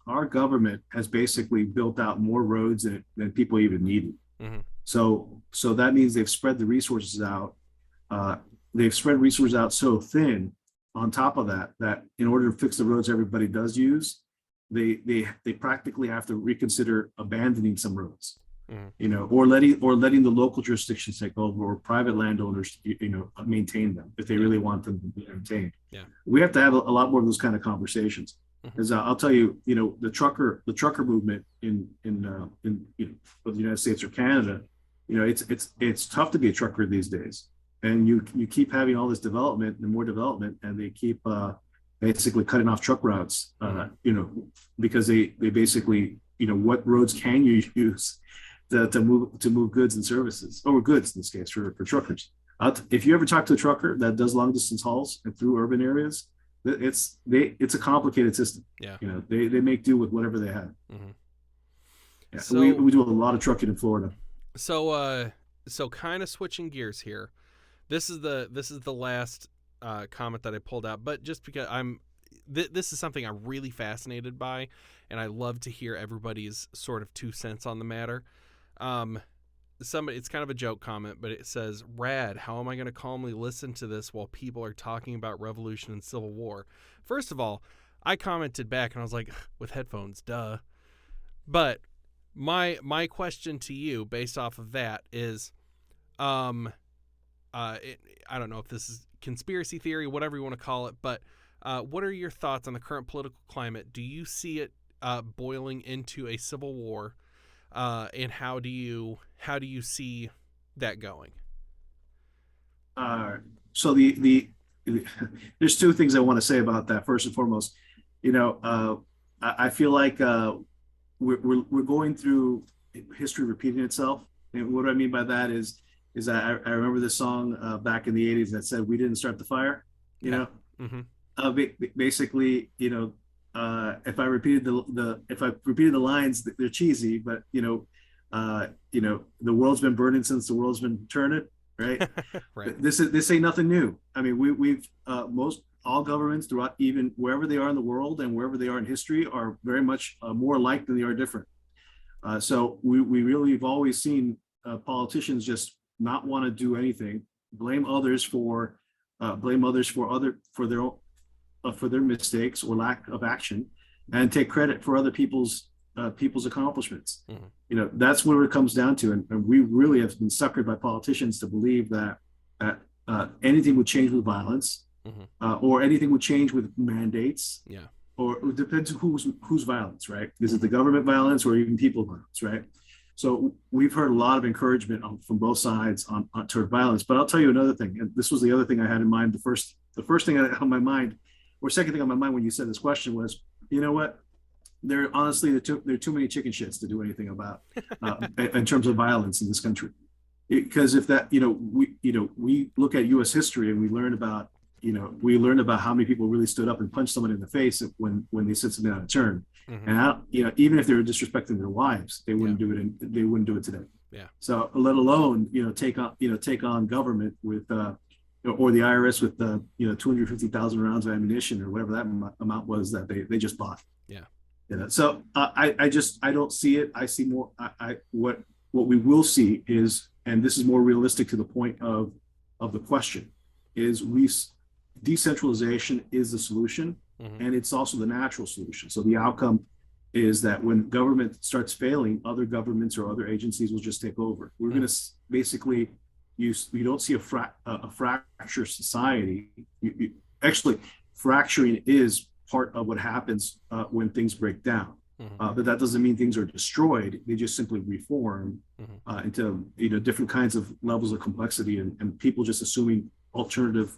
our government has basically built out more roads than people even needed. Mm-hmm. So that means they've spread the resources out. They've spread resources out so thin on top of that in order to fix the roads everybody does use, they practically have to reconsider abandoning some roads. Mm-hmm. Or letting the local jurisdictions take over, or private landowners, maintain them if they really want them to be maintained. Yeah, we have to have a lot more of those kind of conversations. Because I'll tell you, the trucker movement in the United States or Canada, it's tough to be a trucker these days, and you keep having all this development and more development, and they keep basically cutting off truck routes, because they basically, what roads can you use to move goods and services, or goods in this case for truckers. If you ever talk to a trucker that does long distance hauls and through urban areas, it's a complicated system. Yeah. They make do with whatever they have. Mm-hmm. Yeah, So we do a lot of trucking in Florida. so kind of switching gears here. This is the last comment that I pulled out, but just because this is something I'm really fascinated by, and I love to hear everybody's sort of 2 cents on the matter. Um, it's kind of a joke comment, but it says, "Rad, how am I going to calmly listen to this while people are talking about revolution and civil war?" First of all, I commented back and I was like, "With headphones, duh." But my question to you, based off of that, is, um, I don't know if this is conspiracy theory, whatever you want to call it, but what are your thoughts on the current political climate? Do you see it boiling into a civil war, and how do you see that going? So there's two things I want to say about that. First and foremost, I feel like we're going through history repeating itself. And what I mean by that is that I remember this song back in the '80s that said, "We didn't start the fire." You Yeah. know, Mm-hmm. basically, if I repeated the lines, they're cheesy, but the world's been burning since the world's been turning, right? Right. This ain't nothing new. I mean, we've most all governments throughout, even wherever they are in the world and wherever they are in history, are very much more alike than they are different. So we really have always seen politicians just not want to do anything, blame others for for their mistakes or lack of action, and take credit for other people's accomplishments. Mm-hmm. That's where it comes down to, and we really have been suckered by politicians to believe that anything would change with violence, Mm-hmm. or anything would change with mandates. Yeah. Or it depends whose violence, right? Is it the government violence or even people violence, right? So we've heard a lot of encouragement from both sides on toward violence. But I'll tell you another thing, and this was the other thing I had in mind. The first thing on my mind, or second thing on my mind when you said this question was, you know what? There are too many chicken shits to do anything about in terms of violence in this country. Because if that, we look at U.S. history and we learn about how many people really stood up and punched someone in the face when they said something out of turn. Mm-hmm. And even if they were disrespecting their wives, they wouldn't do it. They wouldn't do it today. Yeah. So let alone take on government with or the IRS with 250,000 rounds of ammunition or whatever that amount was that they just bought. Yeah. So I don't see it. I see more. What we will see is, and this is more realistic to the point of the question, is decentralization is the solution, Mm-hmm. and it's also the natural solution. So the outcome is that when government starts failing, other governments or other agencies will just take over. We're going to basically you don't see a fractured society. Actually, fracturing is part of what happens when things break down. Mm-hmm. But that doesn't mean things are destroyed. They just simply reform into different kinds of levels of complexity, and people just assuming alternative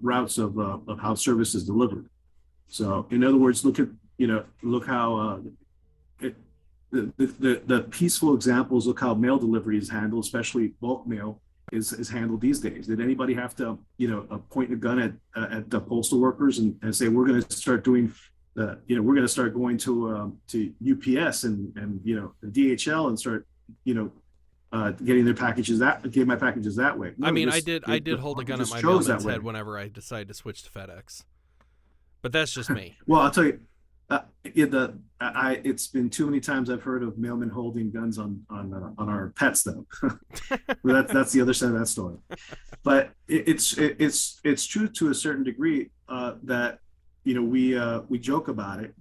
routes of how service is delivered. So, in other words, look how the peaceful examples. Look how mail delivery is handled, especially bulk mail is handled these days. Did anybody have to point a gun at the postal workers and say, we're going to start doing we're going to start going to UPS and DHL and start getting my packages that way? No, I mean, I did hold a gun at my mailman's head whenever I decided to switch to FedEx, but that's just me. Well, I'll tell you, it's been too many times I've heard of mailmen holding guns on our pets, though. That's the other side of that story. But it's true to a certain degree that we joke about it,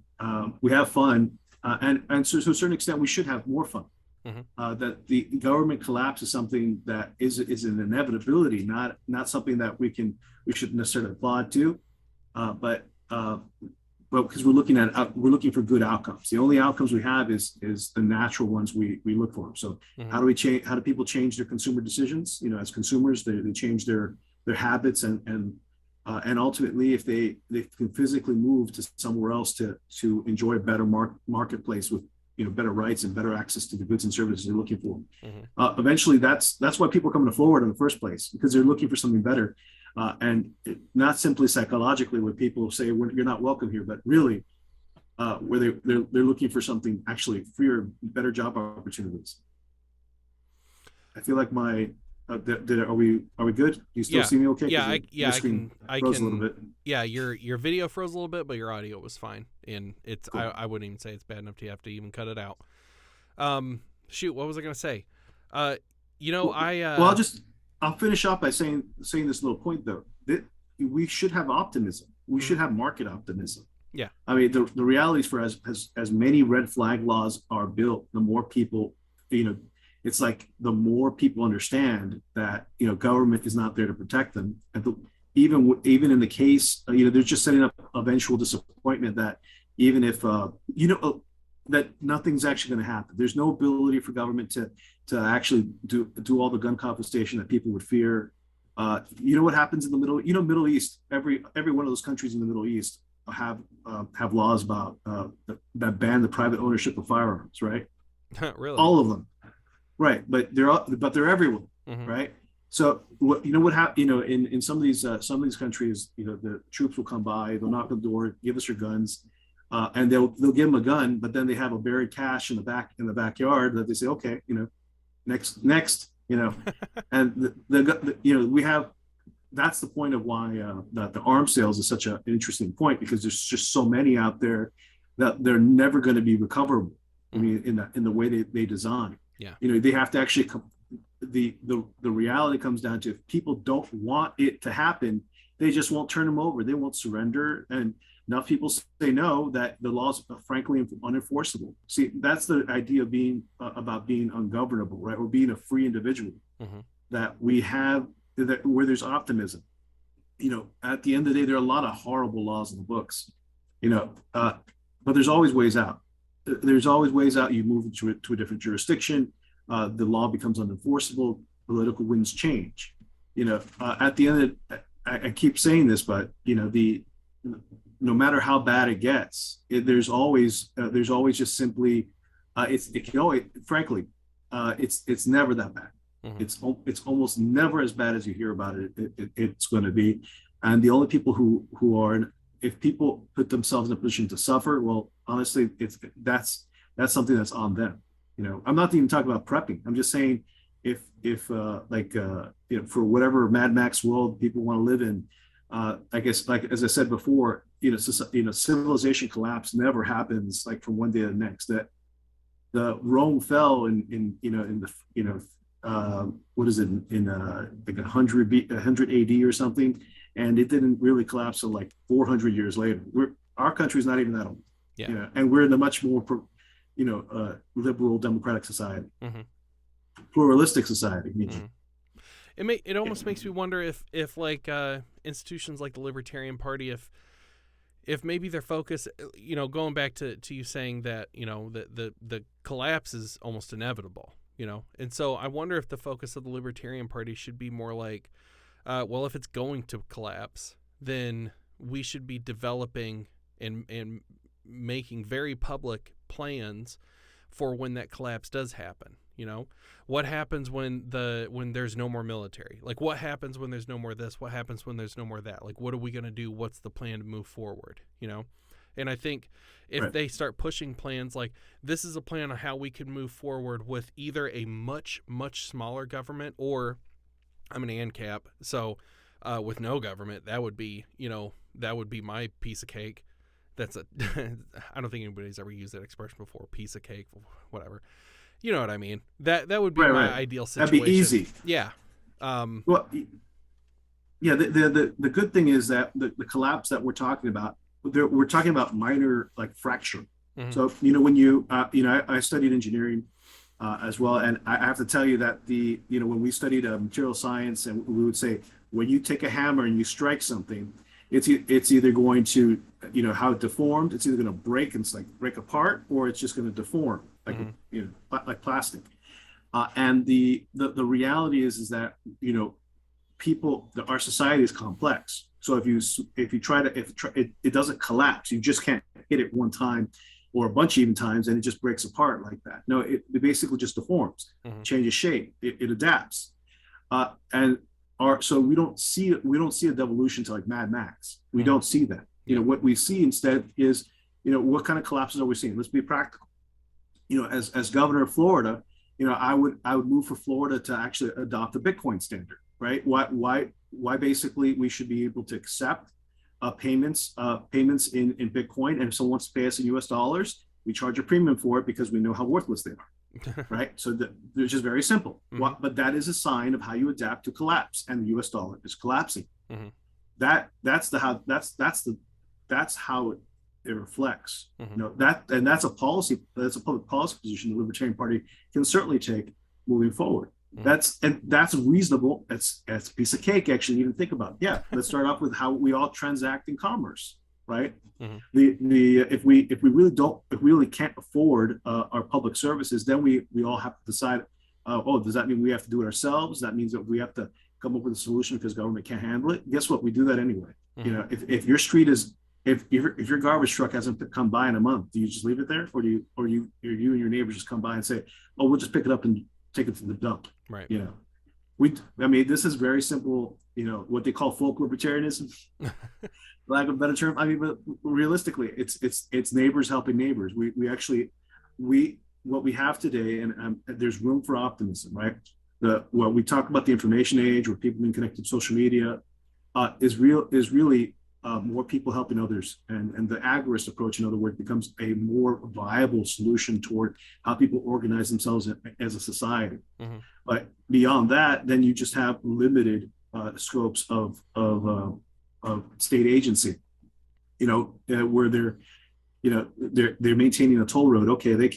we have fun, and so to a certain extent we should have more fun. Mm-hmm. That the government collapse is something that is an inevitability, not something that we should necessarily applaud to, but because we're looking for good outcomes. The only outcomes we have is the natural ones we look for. So mm-hmm. How do people change their consumer decisions? As consumers, they change their habits, and ultimately, if they can physically move to somewhere else to enjoy a better marketplace with better rights and better access to the goods and services they're looking for. Mm-hmm. Eventually, that's why people come to Florida in the first place, because they're looking for something better, and not simply psychologically, where people say you're not welcome here, but really, where they're looking for something actually freer, better job opportunities. I feel like my are we good? Do you still see me okay? Yeah, I froze a can. little bit. Yeah, your video froze a little bit, but your audio was fine, and it's Cool. I wouldn't even say it's bad enough to have to even cut it out. Shoot, what was I gonna say? Well, I'll finish up by saying this little point though. That we should have optimism. We should have market optimism. Yeah. I mean, the reality is for as many red flag laws are built, the more people, it's like the more people understand that government is not there to protect them. And even in the case, they're just setting up eventual disappointment that even if that nothing's actually going to happen. There's no ability for government to actually do all the gun confiscation that people would fear. You know what happens in the Middle East? Every one of those countries in the Middle East have laws about that ban the private ownership of firearms, right? Really? All of them, right? But they're everywhere, right? So what in some of these countries, the troops will come by, they'll knock on the door, give us your guns, and they'll give them a gun, but then they have a buried cache in the backyard that they say, okay, next, and we have. That's the point of why the arms sales is such an interesting point, because there's just so many out there that they're never going to be recoverable. I mean, in the way they design. Yeah. They have to actually the reality comes down to, if people don't want it to happen, they just won't turn them over. They won't surrender. And enough people say no that the laws are frankly unenforceable. See, that's the idea of being about being ungovernable, right? Or being a free individual, that we have, that where there's optimism. At the end of the day, there are a lot of horrible laws in the books, but there's always ways out. There's always ways out. You move to a different jurisdiction, the law becomes unenforceable, political winds change. At the end of I keep saying this, but no matter how bad it gets, there's always just simply it can always, frankly, it's never that bad. It's almost never as bad as you hear about it. It's going to be, and the only people who are, if people put themselves in a position to suffer, well, honestly, that's something that's on them. I'm not even talking about prepping. I'm just saying, if for whatever Mad Max world people want to live in, I guess, like as I said before, civilization collapse never happens like from one day to the next. That the Rome fell in what is it, in like 100 AD or something, and it didn't really collapse until like 400 years later. Our country's not even that old, and we're in a much more liberal democratic society, pluralistic society. It almost makes me wonder if like institutions like the Libertarian Party, if maybe their focus, going back to you saying that the collapse is almost inevitable. And so I wonder if the focus of the Libertarian Party should be more like, well, if it's going to collapse, then we should be developing and making very public plans for when that collapse does happen. What happens when there's no more military? Like, what happens when there's no more this? What happens when there's no more that? Like, what are we going to do? What's the plan to move forward? And I think if they start pushing plans like, this is a plan on how we can move forward with either a much, much smaller government, or I'm an ANCAP, so with no government, that would be my piece of cake. That's I don't think anybody's ever used that expression before, piece of cake, whatever. You know what I mean? That would be my ideal situation. That'd be easy. Yeah. Well, yeah. The good thing is that the collapse that we're talking about, we're talking about minor, like, fracture. So when I studied engineering as well, and I have to tell you that when we studied material science, and we would say, when you take a hammer and you strike something, it's either going to, how it deformed, it's either going to break and break apart, or it's just going to deform like plastic. And the reality is that our society is complex. So if you try to, it doesn't collapse. You just can't hit it one time or a bunch of even times and it just breaks apart like that. No, it basically just deforms, changes shape, it adapts, so we don't see a devolution to like Mad Max. We don't see that. What we see instead is what kind of collapses are we seeing? Let's be practical. As governor of Florida, I would move for Florida to actually adopt a Bitcoin standard, right? Why basically we should be able to accept payments in Bitcoin, and if someone wants to pay us in US dollars, we charge a premium for it because we know how worthless they are. Right? So they're just very simple. Mm-hmm. But that is a sign of how you adapt to collapse, and the US dollar is collapsing. Mm-hmm. That's how it reflects. Mm-hmm. That's a public policy position the Libertarian Party can certainly take moving forward. Mm-hmm. That's reasonable. It's a piece of cake, actually, even think about. Yeah, let's start off with how we all transact in commerce, right? Mm-hmm. If we really can't afford our public services, then we all have to decide. Does that mean we have to do it ourselves? That means that we have to come up with a solution because government can't handle it. Guess what? We do that anyway. Mm-hmm. If your street is if your garbage truck hasn't come by in a month, do you just leave it there, or you and your neighbors just come by and say, "Oh, we'll just pick it up and take it to the dump"? Right. This is very simple. What they call folk libertarianism, lack of a better term. But realistically, it's neighbors helping neighbors. What we have today, and there's room for optimism, right? We talk about the information age, where people being connected to social media, is really more people helping others, and the agorist approach, in other words, becomes a more viable solution toward how people organize themselves as a society. Mm-hmm. But beyond that, then you just have limited scopes of state agency, where they're maintaining a toll road. Okay, they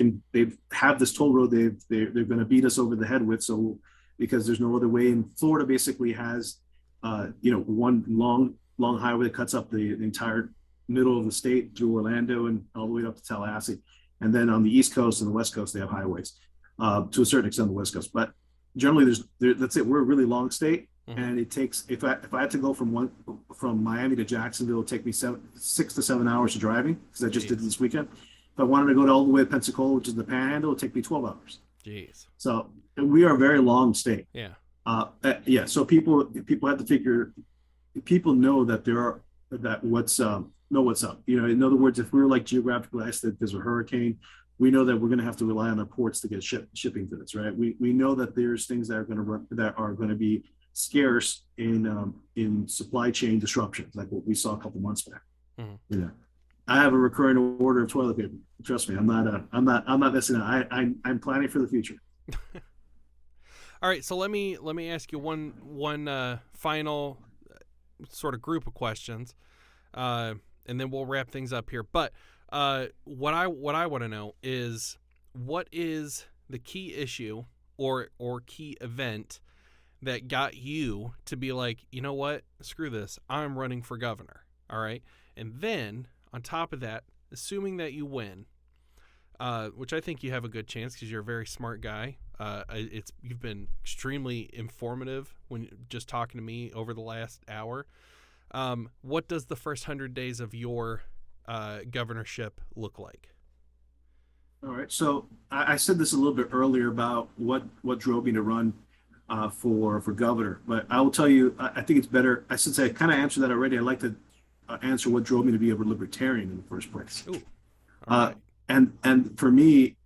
have this toll road they're going to beat us over the head with, so because there's no other way. And Florida basically has one long highway that cuts up the entire middle of the state through Orlando and all the way up to Tallahassee. And then on the East Coast and the West Coast, they have highways to a certain extent on the West Coast. But generally, that's it. We're a really long state. Mm-hmm. And it takes, if I had to go from Miami to Jacksonville, it'd take me 6 to 7 hours of driving, because I just did it this weekend. If I wanted to go all the way to Pensacola, which is the Panhandle, it'd take me 12 hours. Jeez. So we are a very long state. Yeah. So people have to figure. People know that what's up. In other words, if we're like geographically isolated because of a hurricane, we know that we're going to have to rely on our ports to get shipping goods, right? We know that there's things that are going to be scarce in supply chain disruptions, like what we saw a couple months back. Mm-hmm. I have a recurring order of toilet paper. Trust me, I'm not messing up. I'm planning for the future. All right, so let me ask you one final sort of group of questions, and then we'll wrap things up here. But what I want to know is, what is the key issue or key event that got you to be like, you know what, screw this, I'm running for governor? All right, and then on top of that, assuming that you win, which I think you have a good chance because you're a very smart guy. You've been extremely informative when just talking to me over the last hour. What does the first 100 days of your governorship look like? All right. So I said this a little bit earlier about what drove me to run for governor, but I will tell you, I think it's better. Since I kind of answered that already, I'd like to answer what drove me to be a libertarian in the first place. Ooh. All right. And for me,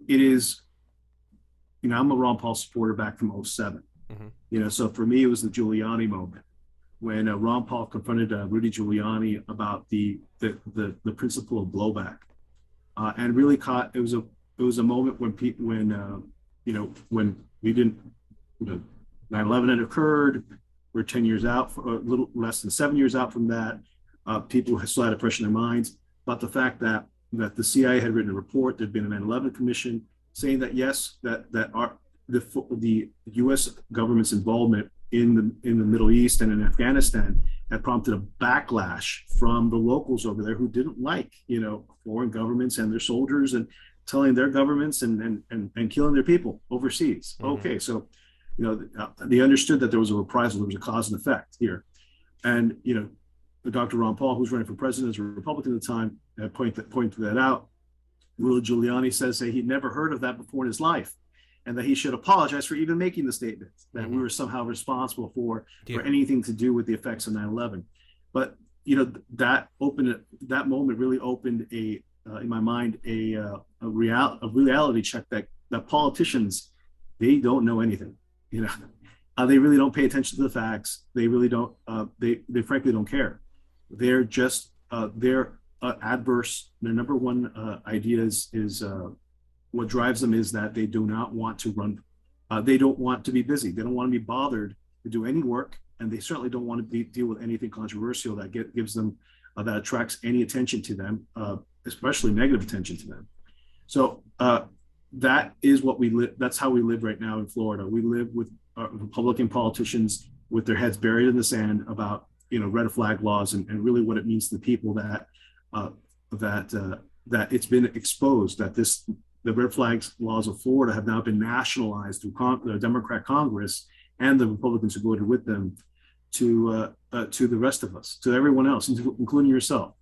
it is, I'm a Ron Paul supporter back from 2007. Mm-hmm. So for me, it was the Giuliani moment when Ron Paul confronted Rudy Giuliani about the principle of blowback, and really it was a moment when when we didn't, 9/11 had occurred. We're 10 years out, a little less than 7 years out from that. People still had a pressure in their minds about the fact that the CIA had written a report. There'd been an 9/11 commission saying that yes, the U.S. government's involvement in the Middle East and in Afghanistan had prompted a backlash from the locals over there who didn't like foreign governments and their soldiers and telling their governments and killing their people overseas. Mm-hmm. Okay, so they understood that there was a reprisal, there was a cause and effect here, and Dr. Ron Paul, who's running for president as a Republican at the time, pointed that out. Rudy Giuliani says that he'd never heard of that before in his life, and that he should apologize for even making the statement that we were somehow responsible for anything to do with the effects of 9/11. But that moment really opened in my mind a reality check that politicians, they don't know anything. You know, they really don't pay attention to the facts. They really don't. They frankly don't care. They're just they're adverse. Their number one idea is what drives them is that they do not want to run. They don't want to be busy. They don't want to be bothered to do any work, and they certainly don't want to deal with anything controversial that gives them that attracts any attention to them, especially negative attention to them. So that is what we live. That's how we live right now in Florida. We live with Republican politicians with their heads buried in the sand about red flag laws and really what it means to the people that it's been exposed that the red flags laws of Florida have now been nationalized through the Democrat Congress and the Republicans who voted with them to the rest of us, to everyone else, including yourself.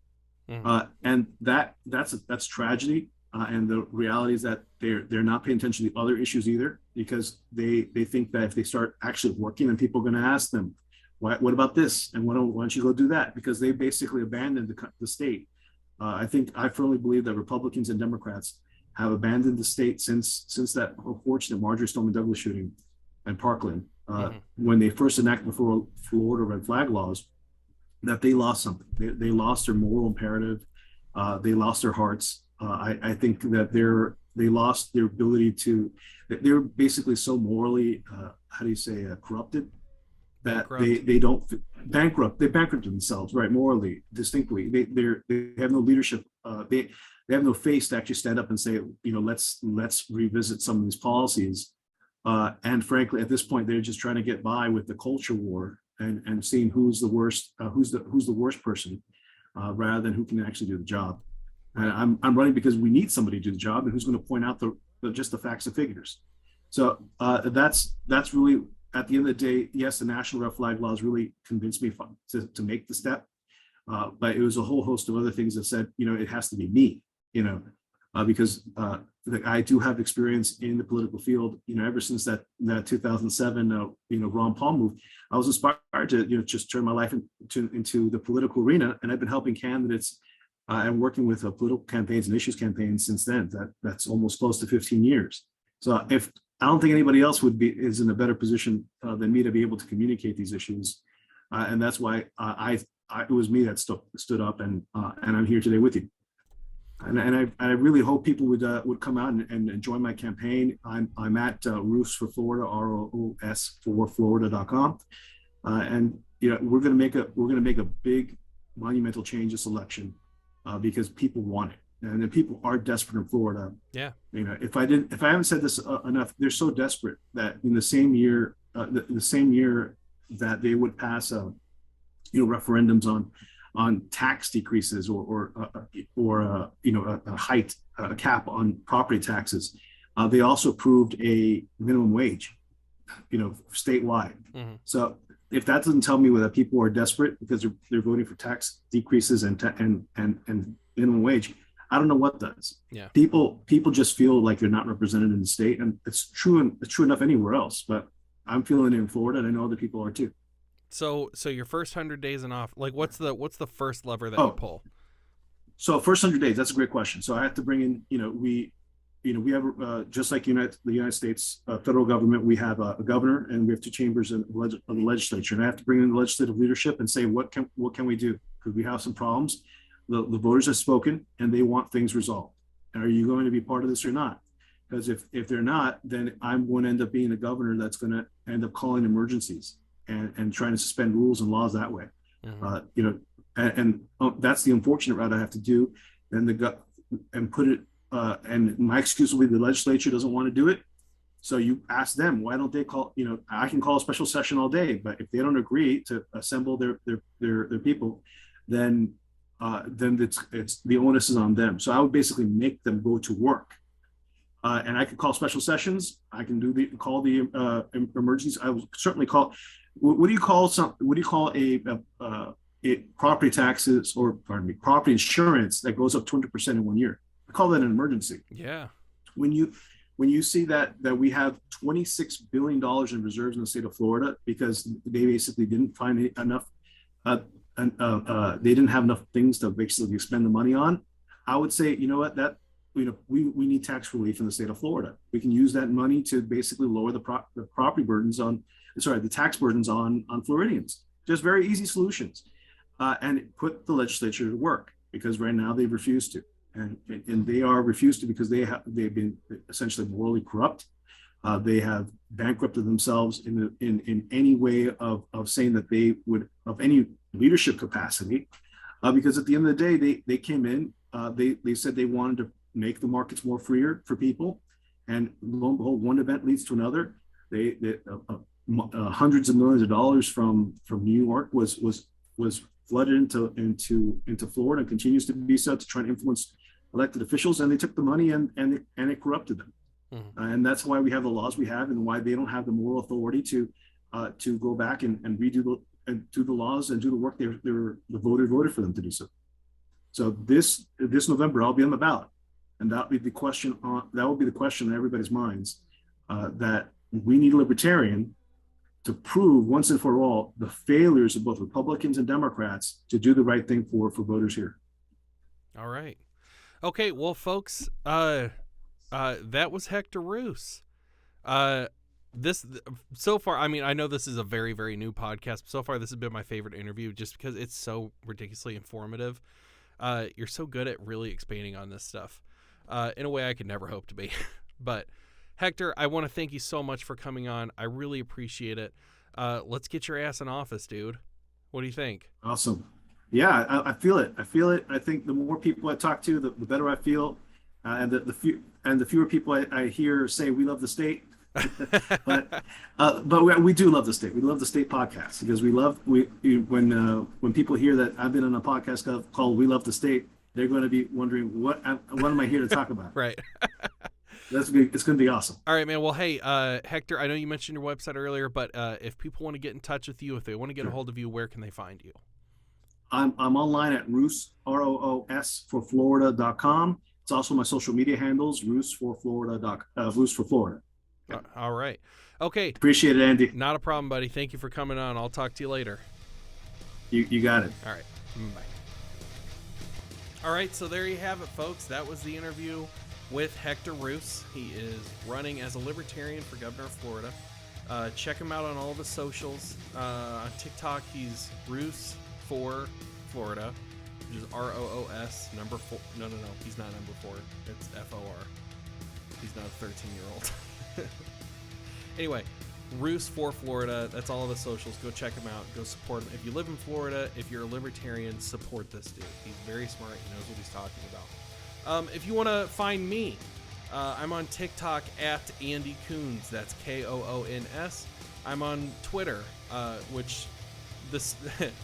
And that's tragedy. And the reality is that they're not paying attention to the other issues either, because they think that if they start actually working, then people are going to ask them, what about this? And why don't you go do that? Because they basically abandoned the state. I firmly believe that Republicans and Democrats have abandoned the state since that unfortunate Marjorie Stoneman Douglas shooting in Parkland, when they first enacted the Florida red flag laws, that they lost something. They lost their moral imperative. They lost their hearts. I think that they lost their ability to. They're basically so morally, corrupted, that they don't bankrupt. They bankrupted themselves, right? Morally, distinctly, they have no leadership. They have no face to actually stand up and say, let's revisit some of these policies. And frankly, at this point, they're just trying to get by with the culture war and seeing who's the worst, who's the worst person, rather than who can actually do the job. And I'm running because we need somebody to do the job, and who's going to point out just the facts and figures. So that's really, at the end of the day, yes, the national red flag laws really convinced me to make the step, but it was a whole host of other things that said, it has to be me, because I do have experience in the political field. Ever since that 2007 Ron Paul move, I was inspired to just turn my life into the political arena, and I've been helping candidates and working with political campaigns and issues campaigns since then. That's almost close to 15 years. So if I don't think anybody else is in a better position than me to be able to communicate these issues, and that's why it was me that stood up, and I'm here today with you. And I really hope people would come out and join my campaign. I'm at Roos for Florida, ROOS for Florida.com, and we're going to make a big monumental change this election, because people want it, and then people are desperate in Florida. Yeah. If I haven't said this enough, they're so desperate that in the same year that they would pass referendums on tax decreases or a cap on property taxes, they also approved a minimum wage, statewide. So if that doesn't tell me that people are desperate because they're voting for tax decreases and minimum wage, I don't know what does. Yeah. People just feel like they're not represented in the state, and it's true enough anywhere else, but I'm feeling it in Florida, and I know other people are too. So your first 100 days in office, like what's the first lever that you pull? So first 100 days, that's a great question. So I have to bring in, we have just like the United States federal government, we have a governor, and we have two chambers of the legislature. And I have to bring in the legislative leadership and say, what can we do? Because we have some problems. The voters have spoken, and they want things resolved. And are you going to be part of this or not? Because if they're not, then I'm going to end up being a governor that's going to end up calling emergencies and trying to suspend rules and laws that way. That's the unfortunate route I have to do. And put it. And my excuse will be the legislature doesn't want to do it. So you ask them, why don't they call? I can call a special session all day, but if they don't agree to assemble their people, then it's the onus is on them. So I would basically make them go to work. And I can call special sessions. I can call the emergencies. I will certainly call. What do you call a property taxes, or property insurance that goes up 200% in 1 year? I call that an emergency. Yeah. When you see that we have $26 billion in reserves in the state of Florida because they basically didn't find enough, they didn't have enough things to basically spend the money on, I would say, you know what, that we need tax relief in the state of Florida. We can use that money to basically lower the property burdens the tax burdens on Floridians. Just very easy solutions, and put the legislature to work, because right now they've refused to, and they are refused to because they've been essentially morally corrupt. They have bankrupted themselves in any way of saying that they would, of any leadership capacity, because at the end of the day, they came in, they said they wanted to make the markets more freer for people, and lo and behold, one event leads to another. Hundreds of millions of dollars from New York was flooded into Florida, and continues to be so, to try and influence elected officials, and they took the money and it corrupted them. And that's why we have the laws we have, and why they don't have the moral authority to go back and redo do the laws and do the work the voter voted for them to do so. So this November, I'll be on the ballot, and that will be the question in everybody's minds, that we need a libertarian to prove once and for all the failures of both Republicans and Democrats to do the right thing for voters here. All right. Okay, well, folks, that was Hector Roos. This so far, I mean, I know this is a very, very new podcast, but so far this has been my favorite interview, just because it's so ridiculously informative. You're so good at really expanding on this stuff in a way I could never hope to be. But Hector, I want to thank you so much for coming on. I really appreciate it. Let's get your ass in office, dude. What do you think? Awesome. Yeah, I feel it. I think the more people I talk to, the better I feel, and the fewer people I hear say we love the state. but we do love the state. We love the state podcast, because when people hear that I've been on a podcast called We Love the State, they're going to be wondering what am I here to talk about? Right. It's going to be awesome. All right, man. Well, hey, Hector, I know you mentioned your website earlier, but if people want to get in touch with you, if they want to get a hold of you, where can they find you? I'm online at Roos, ROOS for Florida.com. It's also my social media handles, Roos for Florida. Okay. All right. Okay. Appreciate it, Andy. Not a problem, buddy. Thank you for coming on. I'll talk to you later. You got it. All right. Bye. All right. So there you have it, folks. That was the interview with Hector Roos. He is running as a libertarian for governor of Florida. Check him out on all the socials. On TikTok, he's Roos for Florida, which is ROOS number 4. No, he's not number 4. It's FOR. He's not a 13-year-old. Anyway, Roos for Florida. That's all of the socials. Go check him out. Go support him. If you live in Florida, if you're a libertarian, support this dude. He's very smart. He knows what he's talking about. If you want to find me, I'm on TikTok at Andy Coons. That's KOONS. I'm on Twitter, which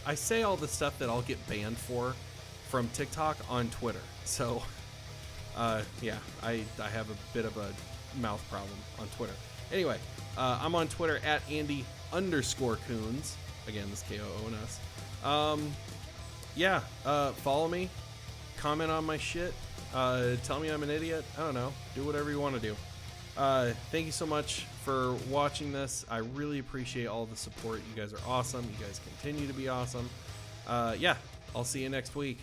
I say all the stuff that I'll get banned from TikTok on Twitter. So, yeah, I have a bit of a mouth problem on Twitter. Anyway, I'm on Twitter at Andy_Coons. Again, this KOONS. Yeah, follow me. Comment on my shit. Tell me I'm an idiot. I don't know. Do whatever you want to do. Thank you so much for watching this. I really appreciate all the support. You guys are awesome. You guys continue to be awesome. Yeah, I'll see you next week.